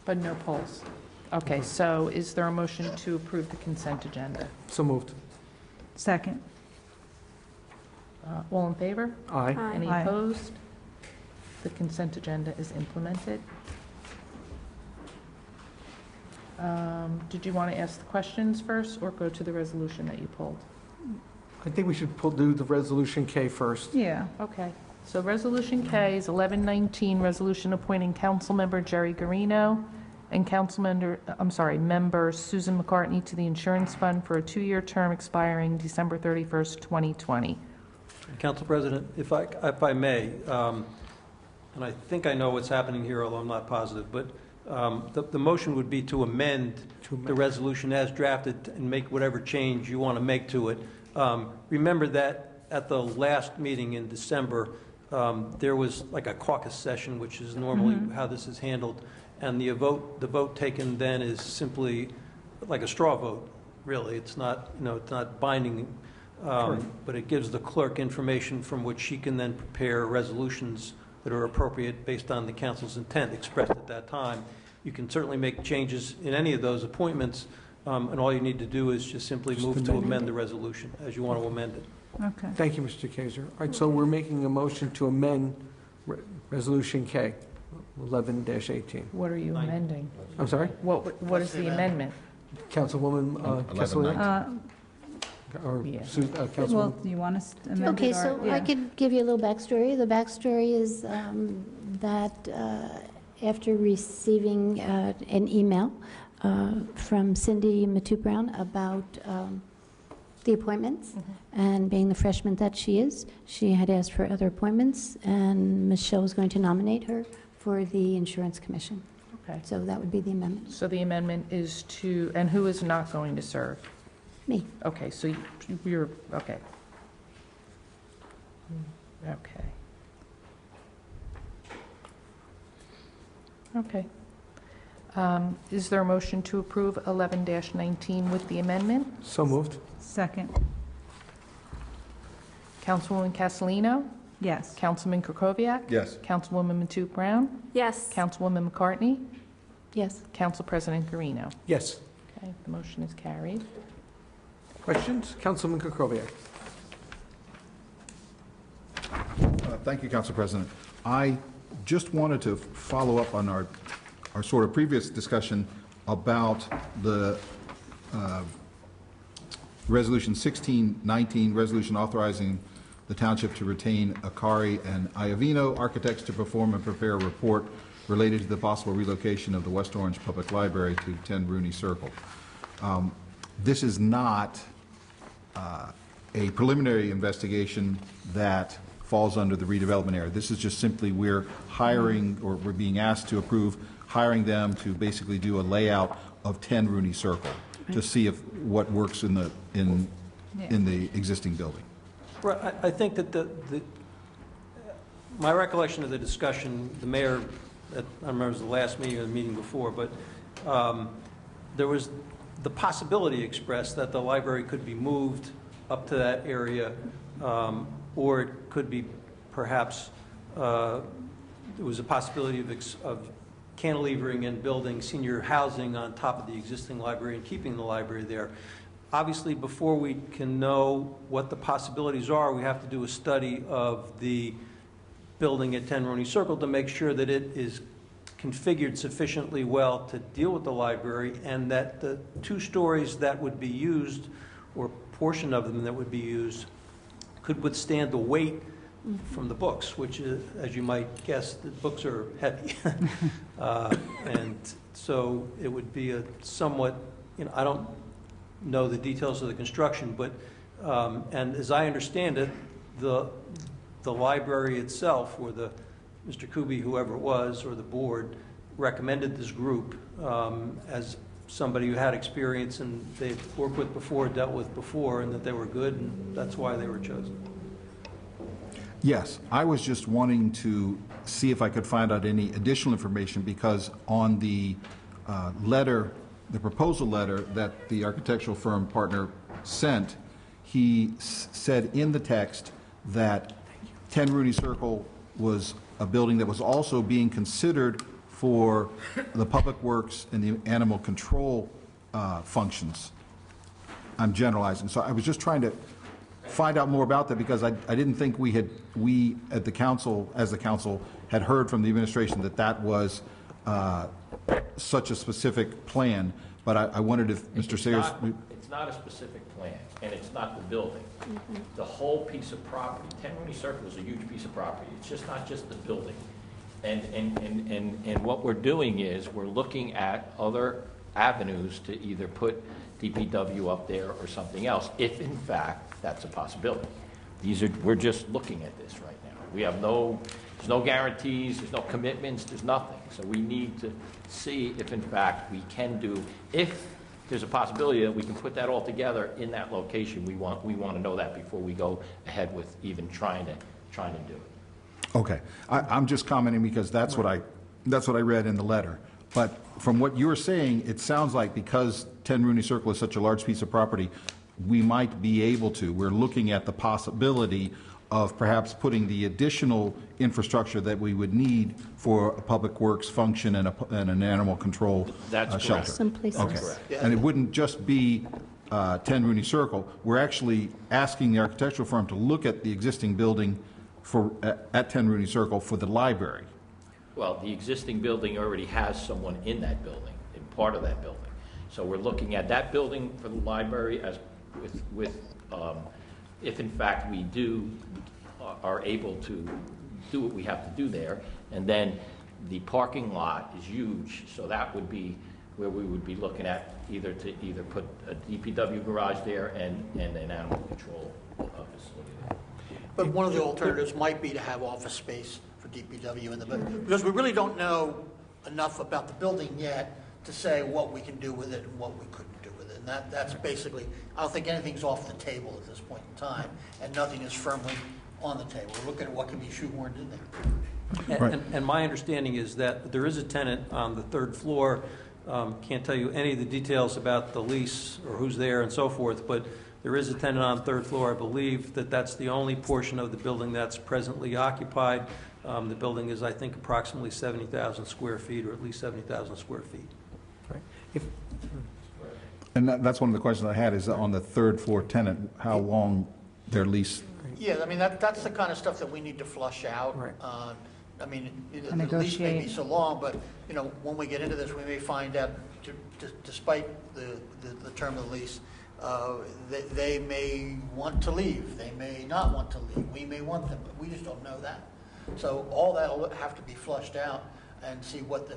But no polls? Okay, so is there a motion to approve the consent agenda? So moved. Second. All in favor? Aye. Aye. Any Aye. opposed? The consent agenda is implemented. Did you want to ask the questions first or go to the resolution that you pulled? I think we should do the Resolution K first. Yeah. Okay. So Resolution K is 1119, resolution appointing Councilmember Jerry Garino and Member Susan McCartney to the Insurance Fund for a 2-year term expiring December 31st, 2020. Council President, if I may, and I think I know what's happening here, although I'm not positive, but the motion would be to amend the resolution as drafted and make whatever change you want to make to it. Remember that at the last meeting in December, there was like a caucus session, which is normally how this is handled, and the vote taken then is simply like a straw vote. Really, it's not it's not binding, but it gives the clerk information from which she can then prepare resolutions that are appropriate based on the council's intent expressed at that time. You can certainly make changes in any of those appointments, and all you need to do is just simply move to amend the resolution as you want to amend it. Okay. Thank you, Mr. Kaiser. All right, so we're making a motion to amend Resolution K, 11-18. What are you amending? I'm sorry? What is the amendment? Councilwoman Castellano? Or Yeah. Well, Councilwoman? do you want us to amend it? Okay, so I could give you a little backstory. The backstory is that after receiving an email from Cindy Matu-Brown about the appointments, and being the freshman that she is, she had asked for other appointments, and Michelle was going to nominate her for the Insurance Commission. Okay. So that would be the amendment. So the amendment is to, and who is not going to serve? Me. Okay, so you're, okay. Okay. Okay. Is there a motion to approve 11-19 with the amendment? So moved. Second. Councilwoman Castellino? Yes. Councilman Krokoviac? Yes. Councilwoman Matute-Brown? Yes. Councilwoman McCartney? Yes. Council President Garino. Yes. Okay, the motion is carried. Questions? Councilman Kukoviac. Thank you, Council President. I just wanted to follow up on our sort of previous discussion about the Resolution 1619, resolution authorizing the township to retain Akari and Iovino architects to perform and prepare a report related to the possible relocation of the West Orange Public Library to 10 Rooney Circle. This is not a preliminary investigation that falls under the redevelopment area. This is just simply we're hiring, or we're being asked to approve hiring them to basically do a layout of 10 Rooney Circle to see if what works in the existing building. Right, I think that my recollection of the discussion, the mayor, I don't remember it was the last meeting or the meeting before, but there was the possibility expressed that the library could be moved up to that area, or it could be perhaps, there was a possibility of cantilevering and building senior housing on top of the existing library and keeping the library there. Obviously, before we can know what the possibilities are, we have to do a study of the building at 10 Rooney Circle to make sure that it is configured sufficiently well to deal with the library, and that the 2 stories that would be used, or portion of them that would be used, could withstand the weight from the books, which is, as you might guess, the books are heavy. And so it would be a somewhat, I don't know the details of the construction, but, and as I understand it, the library itself, or Mr. Kuby, whoever it was, or the board, recommended this group as somebody who had experience and they've worked with before, dealt with before, and that they were good, and that's why they were chosen. Yes, I was just wanting to see if I could find out any additional information, because on the letter, the proposal letter that the architectural firm partner sent, he said in the text that 10 Rooney Circle was a building that was also being considered for the public works and the animal control functions. I'm generalizing. So I was just trying to find out more about that, because I didn't think we at the council, as the council, had heard from the administration that was such a specific plan. But I wondered if Mr. Sayers... It's not a specific plan, and it's not the building. The whole piece of property, 10 Rooney Circle is a huge piece of property. It's just not just the building. And what we're doing is we're looking at other avenues to either put DPW up there or something else, if in fact that's a possibility. We're just looking at this right now. We have there's no guarantees, there's no commitments, there's nothing. So we need to see if in fact we can do, if there's a possibility that we can put that all together in that location. We want to know that before we go ahead with even trying to do it. Okay. I'm just commenting because that's what I read in the letter. But from what you're saying, it sounds like because 10 Rooney Circle is such a large piece of property, we might be able to. We're looking at the possibility of perhaps putting the additional infrastructure that we would need for a public works function and an animal control shelter. Someplace Okay. else. And it wouldn't just be 10 Rooney Circle. We're actually asking the architectural firm to look at the existing building at 10 Rooney Circle for the library. Well, the existing building already has someone in that building, in part of that building. So we're looking at that building for the library as if in fact we are able to do what we have to do there. And then the parking lot is huge, so that would be where we would be looking at either put a DPW garage there and an animal control facility there. But one of the alternatives might be to have office space for DPW in the building, because we really don't know enough about the building yet to say what we can do with it and what we couldn't do with it. And that's basically, I don't think anything's off the table at this point in time, and nothing is firmly on the table. We're looking at what can be shoehorned in there. Right. And my understanding is that there is a tenant on the third floor. Can't tell you any of the details about the lease or who's there and so forth, but there is a tenant on the third floor. I believe that's the only portion of the building that's presently occupied. The building is, I think, approximately 70,000 square feet, or at least 70,000 square feet. Right. And that's one of the questions I had, is on the third floor tenant, how long their lease... Yeah, I mean, that's the kind of stuff that we need to flush out. Right. I mean, the lease may be so long, but, when we get into this, we may find out, despite the term of the lease, they may want to leave. They may not want to leave. We may want them, but we just don't know that. So all that will have to be flushed out and see what the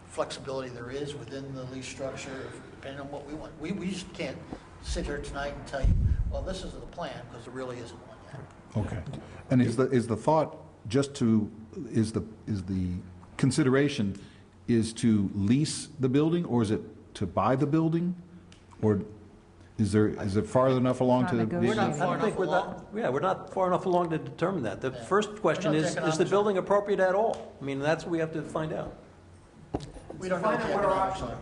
flexibility there is within the lease structure, depending on what we want. We just can't sit here tonight and tell you, well, this is the plan, because there really isn't one yet. Okay. And is the thought is the consideration is to lease the building, or is it to buy the building? Or is it far enough along to... We're not far enough along. We're not far enough along to determine that. The first question is the building appropriate at all? I mean, that's what we have to find out. We don't know what the economics are.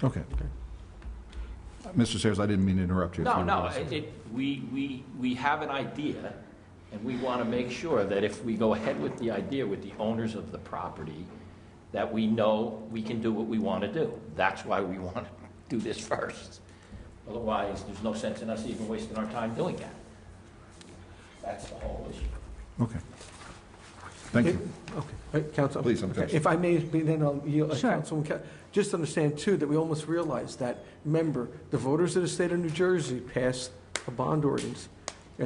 Okay. Mr. Sayers, I didn't mean to interrupt you. No. We have an idea, and we want to make sure that if we go ahead with the idea with the owners of the property, that we know we can do what we want to do. That's why we want to do this first. Otherwise, there's no sense in us even wasting our time doing that. That's the whole issue. Okay. Thank you. Okay. Council, please, I'm if I may, then I'll yield. Sure. Councilwoman, just understand, too, that we almost realize that, remember, the voters of the state of New Jersey passed a bond ordinance. A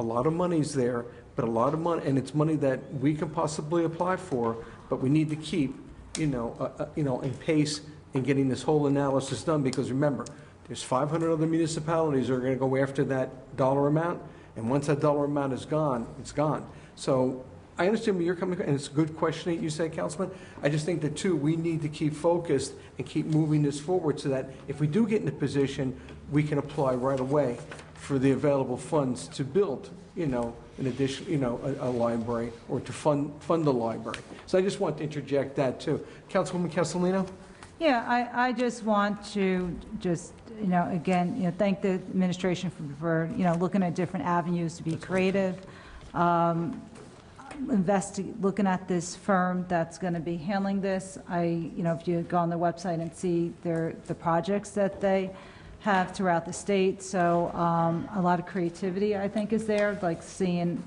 lot of money's there, but a lot of money, and it's money that we can possibly apply for, but we need to keep, in pace in getting this whole analysis done, because remember, there's 500 other municipalities that are going to go after that dollar amount, and once that dollar amount is gone, it's gone. So I understand where you're coming from, and it's a good question that you say, Councilman. I just think that, too, we need to keep focused and keep moving this forward so that if we do get in a position, we can apply right away for the available funds to build, in addition, a library, or to fund the library. So I just want to interject that, too. Councilwoman Castellino? Yeah, I just want to again, thank the administration for looking at different avenues to be creative. Looking at this firm that's going to be handling this, if you go on their website and see the projects that they have throughout the state. So a lot of creativity, I think, is there, like seeing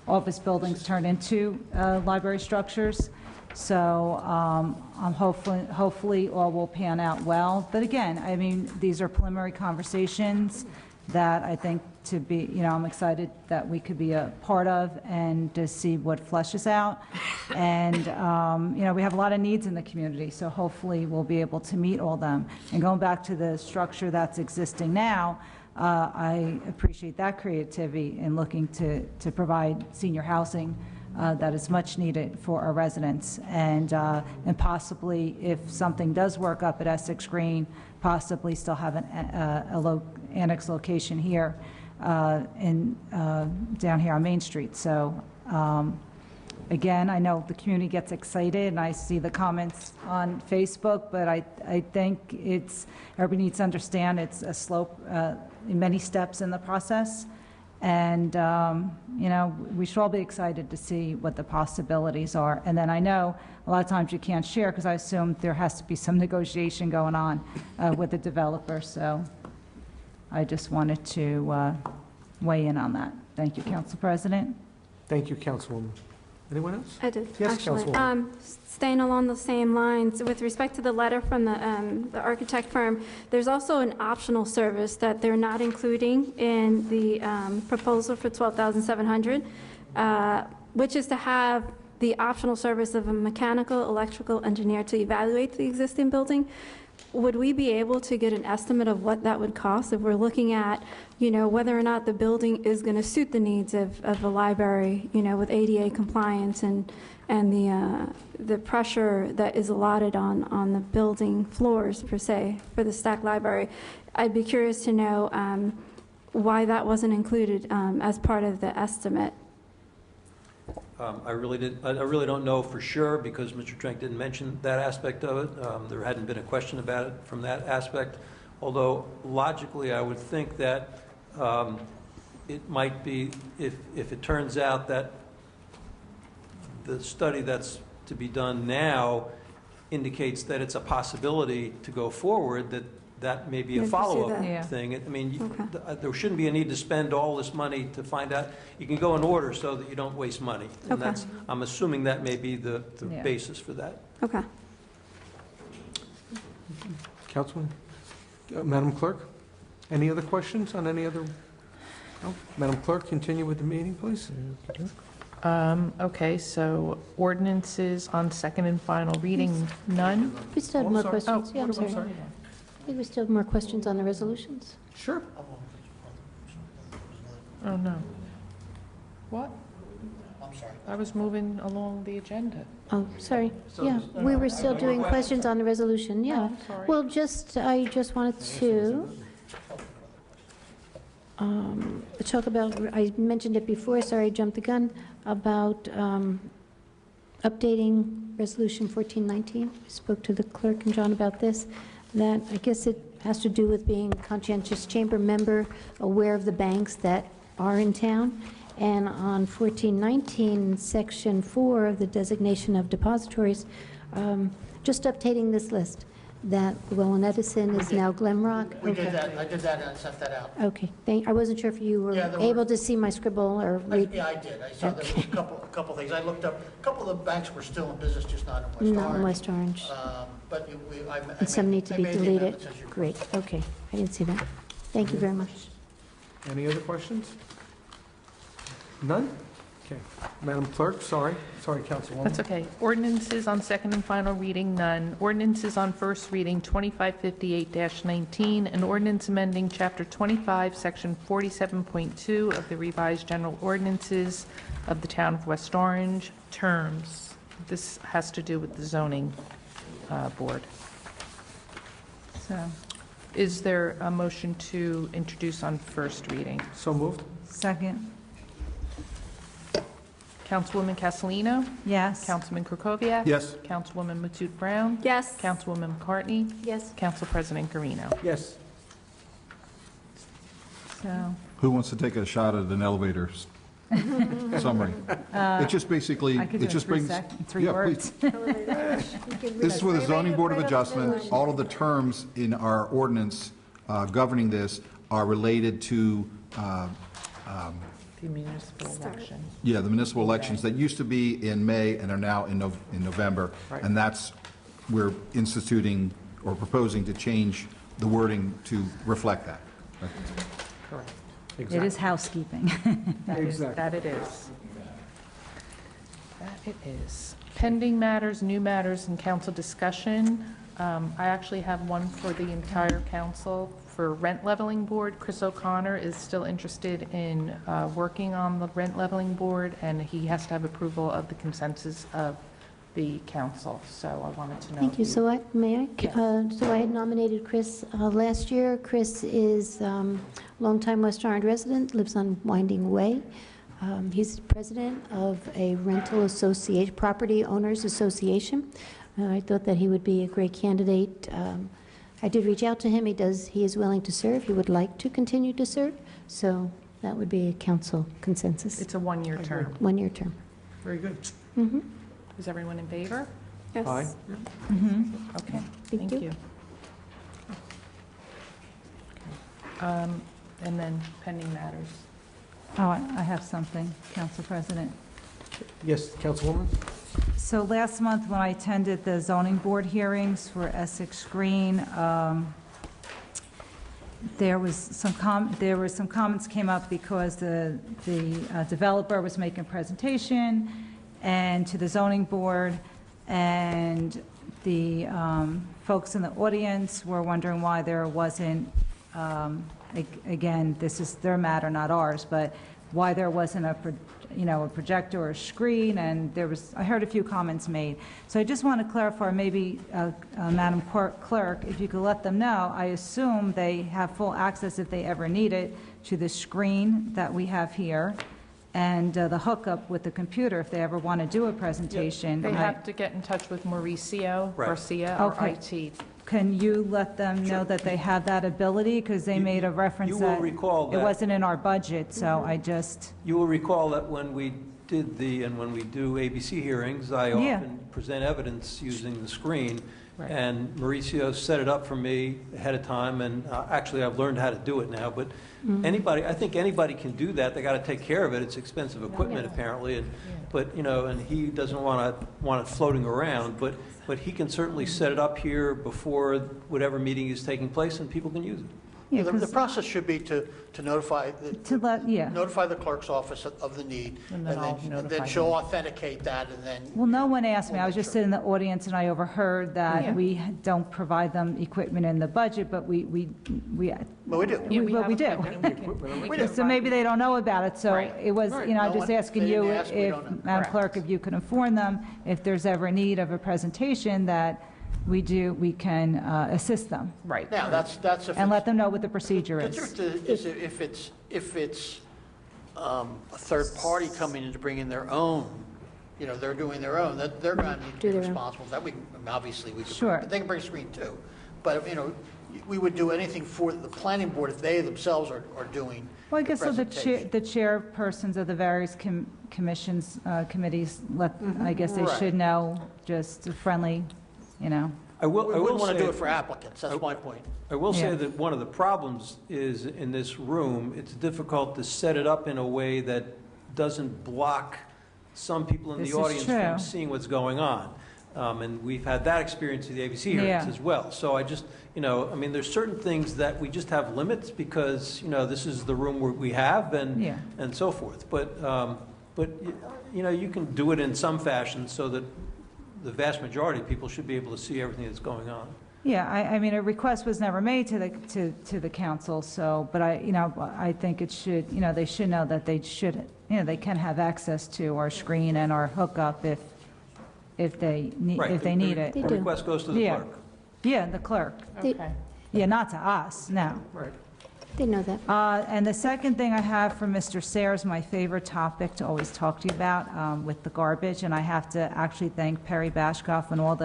office buildings turn into library structures. So I'm hopefully all will pan out well. But again, I mean, these are preliminary conversations that I think to be, I'm excited that we could be a part of and to see what fleshes out. And, we have a lot of needs in the community, so hopefully we'll be able to meet all them. And going back to the structure that's existing now, I appreciate that creativity in looking to provide senior housing that is much needed for our residents. And possibly, if something does work up at Essex Green, possibly still have an annex location here down here on Main Street. So again, I know the community gets excited, and I see the comments on Facebook, but I think everybody needs to understand it's a slope in many steps in the process. And, we should all be excited to see what the possibilities are. And then I know a lot of times you can't share because I assume there has to be some negotiation going on with the developer. So I just wanted to weigh in on that. Thank you, Council President. Thank you, Councilwoman. Anyone else? I did, Yes, actually. Councilwoman. Staying along the same lines, with respect to the letter from the architect firm, there's also an optional service that they're not including in the proposal for $12,700, which is to have the optional service of a mechanical, electrical engineer to evaluate the existing building. Would we be able to get an estimate of what that would cost if we're looking at, whether or not the building is going to suit the needs of the library, with ADA compliance and the pressure that is allotted on the building floors, per se, for the Stack Library? I'd be curious to know why that wasn't included as part of the estimate. I really don't know for sure because Mr. Trank didn't mention that aspect of it. There hadn't been a question about it from that aspect, although logically I would think that it might be, if it turns out that the study that's to be done now indicates that it's a possibility to go forward, that may be a follow-up thing. I mean, there shouldn't be a need to spend all this money to find out. You can go in order so that you don't waste money. And I'm assuming that may be the basis for that. Okay. Councilman? Madam Clerk? Any other questions on any other? No? Madam Clerk, continue with the meeting, please. Okay, so ordinances on second and final reading, none? We still have more questions. Yeah, I'm sorry. sorry. I think we still have more questions on the resolutions. Sure. Oh, no. What? I'm sorry. I was moving along the agenda. Oh, sorry. Yeah, we were still doing questions on the resolution, yeah. Well, I just wanted to talk about, I mentioned it before, sorry, I jumped the gun, about updating Resolution 1419. I spoke to the clerk and John about this, that I guess it has to do with being a conscientious chamber member, aware of the banks that are in town. And on 1419, Section 4 of the designation of depositories, just updating this list, that Llewellyn Edison is now Glenrock. We did that. I did that and I sent that out. Okay, I wasn't sure if you were able to see my scribble or read. Yeah, I did. I saw there was a couple things. I looked up, a couple of the banks were still in business, just not in West Orange. Not in West Orange. But And some need to be deleted. Great, okay, I didn't see that. Thank you very much. Any other questions? None? Okay. Madam Clerk, sorry, Councilwoman. That's okay. Ordinances on second and final reading, none. Ordinances on first reading, 2558-19, an ordinance amending Chapter 25, Section 47.2 of the revised general ordinances of the Town of West Orange, terms. This has to do with the zoning board. So, is there a motion to introduce on first reading? So moved. Second. Councilwoman Castellino? Yes. Councilman Krokoviac? Yes. Councilwoman Matute Brown? Yes. Councilwoman McCartney? Yes. Council President Garino. Yes. So, Who wants to take a shot at an elevator summary? It just basically, I could do it just it in brings. three Yeah, words. please. This is with the zoning board of adjustment. All of the terms in our ordinance governing this are related to The municipal election. the municipal elections that used to be in May and are now in November. Right. And that's, we're instituting or proposing to change the wording to reflect that. Correct. It is housekeeping. That is, that it is. That it is. Pending matters, new matters, and council discussion. I actually have one for the entire council. For rent leveling board, Chris O'Connor is still interested in working on the rent leveling board, and he has to have approval of the consensus of the council. So I wanted to know. Thank you. So may I? Yes. So I had nominated Chris last year. Chris is longtime West Orange resident, lives on Winding Way. He's president of a rental association, property owners association. I thought that he would be a great candidate. I did reach out to him. He is willing to serve. He would like to continue to serve. So that would be a council consensus. It's a one-year term. One-year term. Very good. Mm-hmm. Is everyone in favor? Yes. Aye. Okay, Thank thank you. you. And then pending matters. Oh, I have something, Council President. Yes, Councilwoman? So last month, when I attended the zoning board hearings for Essex Green, there were some comments came up because the developer was making a presentation and to the zoning board, and the folks in the audience were wondering why there wasn't, again, this is their matter, not ours, but why there wasn't a projector or a screen, and I heard a few comments made. So I just want to clarify, maybe, Madam Clerk, if you could let them know, I assume they have full access if they ever need it to the screen that we have here, and the hookup with the computer if they ever want to do a presentation. They have to get in touch with Mauricio Right. Garcia, or Okay. IT. Can you let them know that they have that ability? Because they made a reference you will that recall it that- wasn't in our budget, so I just, You will recall that when we when we do ABC hearings, I Yeah. often present evidence using the screen. Right. And Mauricio set it up for me ahead of time, and actually I've learned how to do it now. But I think anybody can do that. They got to take care of it. It's expensive equipment apparently, but and he doesn't want it floating around. But he can certainly set it up here before whatever meeting is taking place, and people can use it. Yeah, The 'cause- process should be to notify, notify the clerk's office of the need, And then I'll then notify she'll them. authenticate that, and then. well, no one asked me. I was just sitting in the audience and I overheard that Yeah. we don't provide them equipment in the budget, but we Well, we do. but we do. We do. So maybe they don't know about it, so Right. it was, Right. I'm No just one- asking they you didn't ask, we if, don't know. Madam Correct. Clerk, if you could inform them if there's ever need of a presentation that we can assist them. Right. Now, that's if And let it's, them know what the procedure the is. truth is if it's a third party coming in to bring in their own, they're doing their own, that they're going to need to Do be their own. responsible. That obviously we could. Sure. They can bring a screen too, but we would do anything for the planning board if they themselves are doing. Well, I guess so the presentation. chairpersons of the various commissions, committees, I guess they Right. should know, just a friendly, I will We wouldn't want to say- do it for applicants, that's my point. I will say Yeah. that one of the problems is in this room, it's difficult to set it up in a way that doesn't block some people in This the is audience true. from seeing what's going on. And we've had that experience at the ABC hearings Yeah. as well. So I just, there's certain things that we just have limits because, this is the room we have Yeah. and so forth. But you can do it in some fashion so that the vast majority of people should be able to see everything that's going on. Yeah, I mean, a request was never made to the council, so, but I think it should, they should know that they they can have access to our screen and our hookup if they need Right. it. They The do. request goes to the Yeah. clerk. Yeah, the clerk. They- Okay. Yeah, not to us, no. Right. They know that. And the second thing I have for Mr. Sayers, my favorite topic to always talk to you about with the garbage, and I have to actually thank Perry Bashkoff and all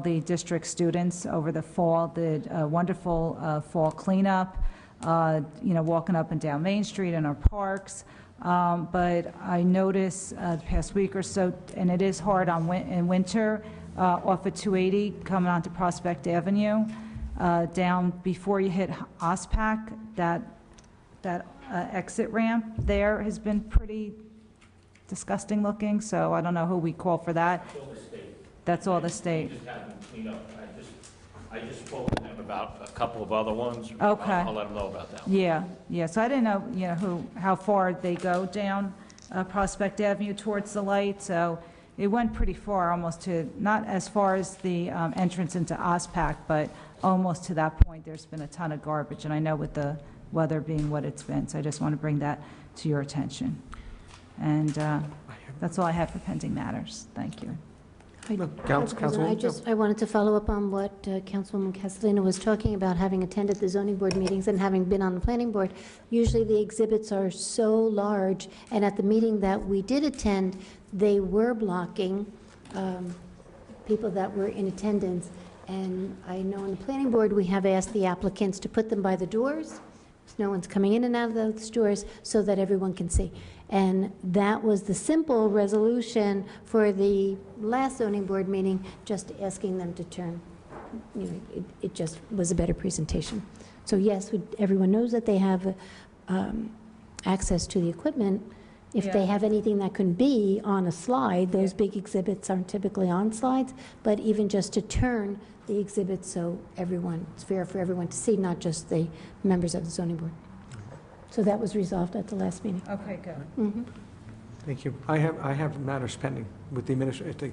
the district students over the fall did a wonderful fall cleanup, walking up and down Main Street in our parks. But I noticed the past week or so, and it is hard in winter, off of 280 coming onto Prospect Avenue, down before you hit OSPAC, that exit ramp there has been pretty disgusting looking, so I don't know who we call for that. That's all the state. That's all the state. We just have them clean up. I just spoke to them about a couple of other ones. Okay. I'll let them know about that. Yeah, so I didn't know, how far they go down Prospect Avenue towards the light, so it went pretty far, almost to, not as far as the entrance into OSPAC, but almost to that point. There's been a ton of garbage, and I know with the weather being what it's been, so I just want to bring that to your attention. And that's all I have for pending matters. Thank you. I wanted to follow up on what Councilwoman Castellino was talking about, having attended the zoning board meetings and having been on the planning board. Usually the exhibits are so large, and at the meeting that we did attend, they were blocking people that were in attendance. And I know on the planning board, we have asked the applicants to put them by the doors, so no one's coming in and out of those doors, so that everyone can see. And that was the simple resolution for the last zoning board meeting, just asking them to turn. It just was a better presentation. So yes, everyone knows that they have access to the equipment. If they have anything that can be on a slide, those big exhibits aren't typically on slides, but even just to turn the exhibit so it's fair for everyone to see, not just the members of the zoning board. So that was resolved at the last meeting. Okay, good. Mm-hmm. Thank you. I have matters pending with the administration.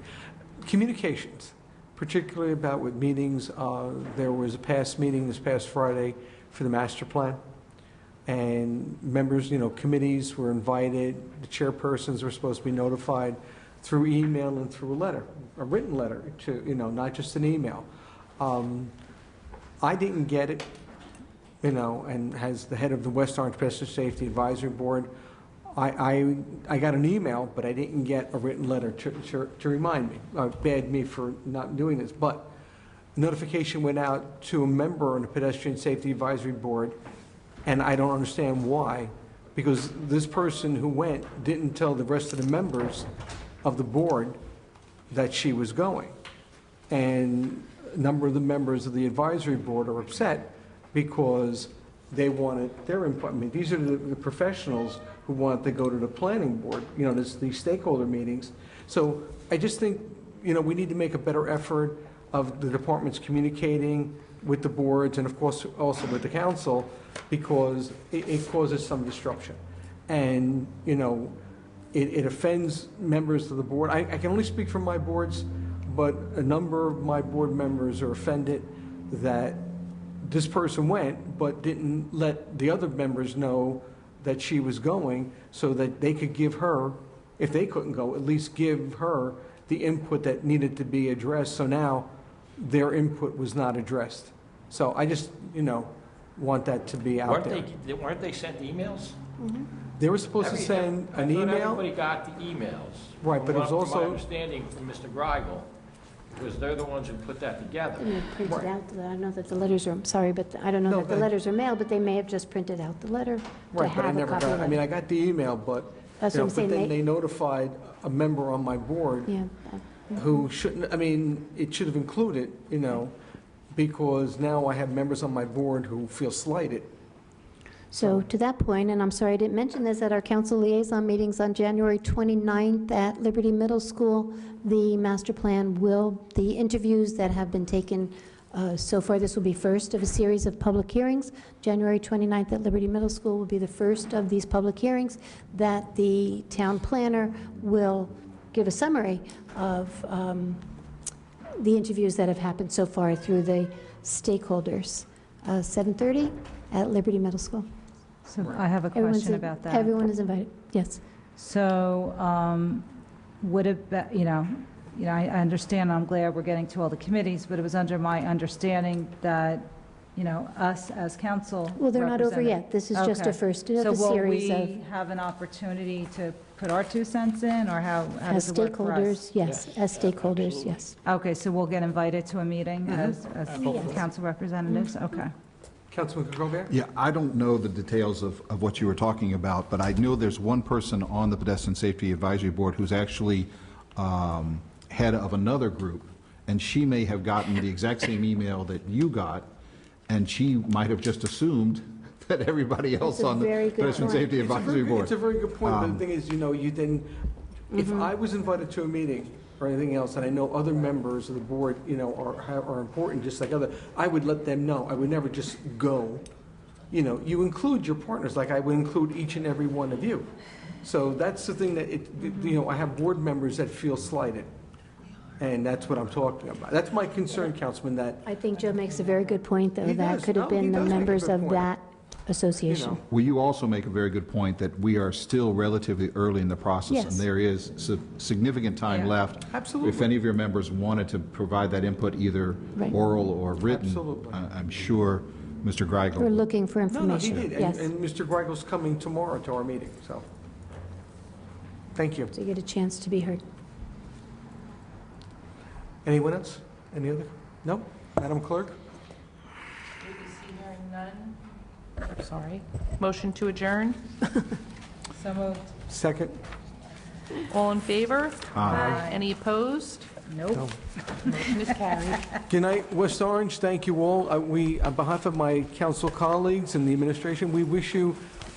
Communications, particularly about with meetings. There was a past meeting this past Friday for the master plan. And members, committees were invited. The chairpersons were supposed to be notified through email and through a written letter to, not just an email. I didn't get it. And as the head of the West Orange Pedestrian Safety Advisory Board, I got an email, but I didn't get a written letter to remind me, bad me for not doing this. But notification went out to a member on the Pedestrian Safety Advisory Board, and I don't understand why, because this person who went didn't tell the rest of the members of the board that she was going. And a number of the members of the advisory board are upset because they wanted their input. I mean, these are the professionals who want to go to the planning board, these stakeholder meetings. So I just think, we need to make a better effort of the departments communicating with the boards and, of course, also with the council, because it causes some disruption. And, it offends members of the board. I can only speak for my boards, but a number of my board members are offended that this person went, but didn't let the other members know that she was going, so that they could give her, if they couldn't go, at least give her the input that needed to be addressed. So now their input was not addressed. So I just, want that to be out there. Weren't they sent emails? Mm-hmm. They were supposed to send an I thought email. everybody got the emails. Right, but it was From also. my understanding from Mr. Greigel, because they're the ones who put that together. They printed out, I don't know that the letters are, I'm sorry, but I don't know that the letters are mailed, but they may have just printed out the letter to Right, but I have a never copy of got, it. I got the email, but, That's what I'm but saying, then they notified a member on my board Yeah. who shouldn't, it should have included, because now I have members on my board who feel slighted. So to that point, and I'm sorry I didn't mention this, at our council liaison meetings on January 29th at Liberty Middle School, the master plan the interviews that have been taken so far, this will be first of a series of public hearings. January 29th at Liberty Middle School will be the first of these public hearings that the town planner will give a summary of the interviews that have happened so far through the stakeholders. 7:30 at Liberty Middle School. So I have a question about that. Everyone is invited, yes. So would it be, I understand, I'm glad we're getting to all the committees, but it was under my understanding that, us as council. Well, they're not over yet. This is just a first of a series of. So will we have an opportunity to put our 2 cents in, or how does it work for us? As stakeholders, yes. As stakeholders, yes. Okay, so we'll get invited to a meeting as Yes. council representatives? Okay. Councilman Gobert? Yeah, I don't know the details of what you were talking about, but I know there's one person on the Pedestrian Safety Advisory Board who's actually head of another group, and she may have gotten the exact same email that you got, and she might have just assumed that everybody else That's a on the very good Pedestrian point. Safety Advisory Board. It's a very good point, but the thing is, you didn't, if I was invited to a meeting or anything else, and I know other members of the board, are important, just like I would let them know. I would never just go. You include your partners, like I would include each and every one of you. So that's the thing that, I have board members that feel slighted. And that's what I'm talking about. That's my concern, Councilman, that, I think Joe makes a very good point, though. He That does. could have No, he been the does make a members good of point. that association. Well, you also make a very good point that we are still relatively early in the process. Yes. And there is significant time left. Absolutely. If any of your members wanted to provide that input, either Right. oral or written, Absolutely. I'm sure Mr. Greigel. We're looking for no, he information. did. Yes. And Mr. Greigel's coming tomorrow to our meeting, so. Thank you. So you get a chance to be heard. Anyone else? Any other? No? Madam Clerk? Hearing none. Sorry. Motion to adjourn. So moved. Second? All in favor? Aye. Any opposed? Nope. Motion is carried. Good night, West Orange. Thank you all. On behalf of my council colleagues and the administration, we wish you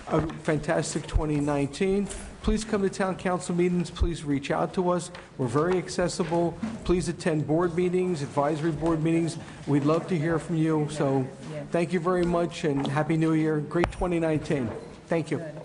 a fantastic 2019. Please come to town council meetings. Please reach out to us. We're very accessible. Please attend board meetings, advisory board meetings. We'd love to hear from you. So thank you very much and Happy New Year. Great 2019. Thank you. Good, Joe.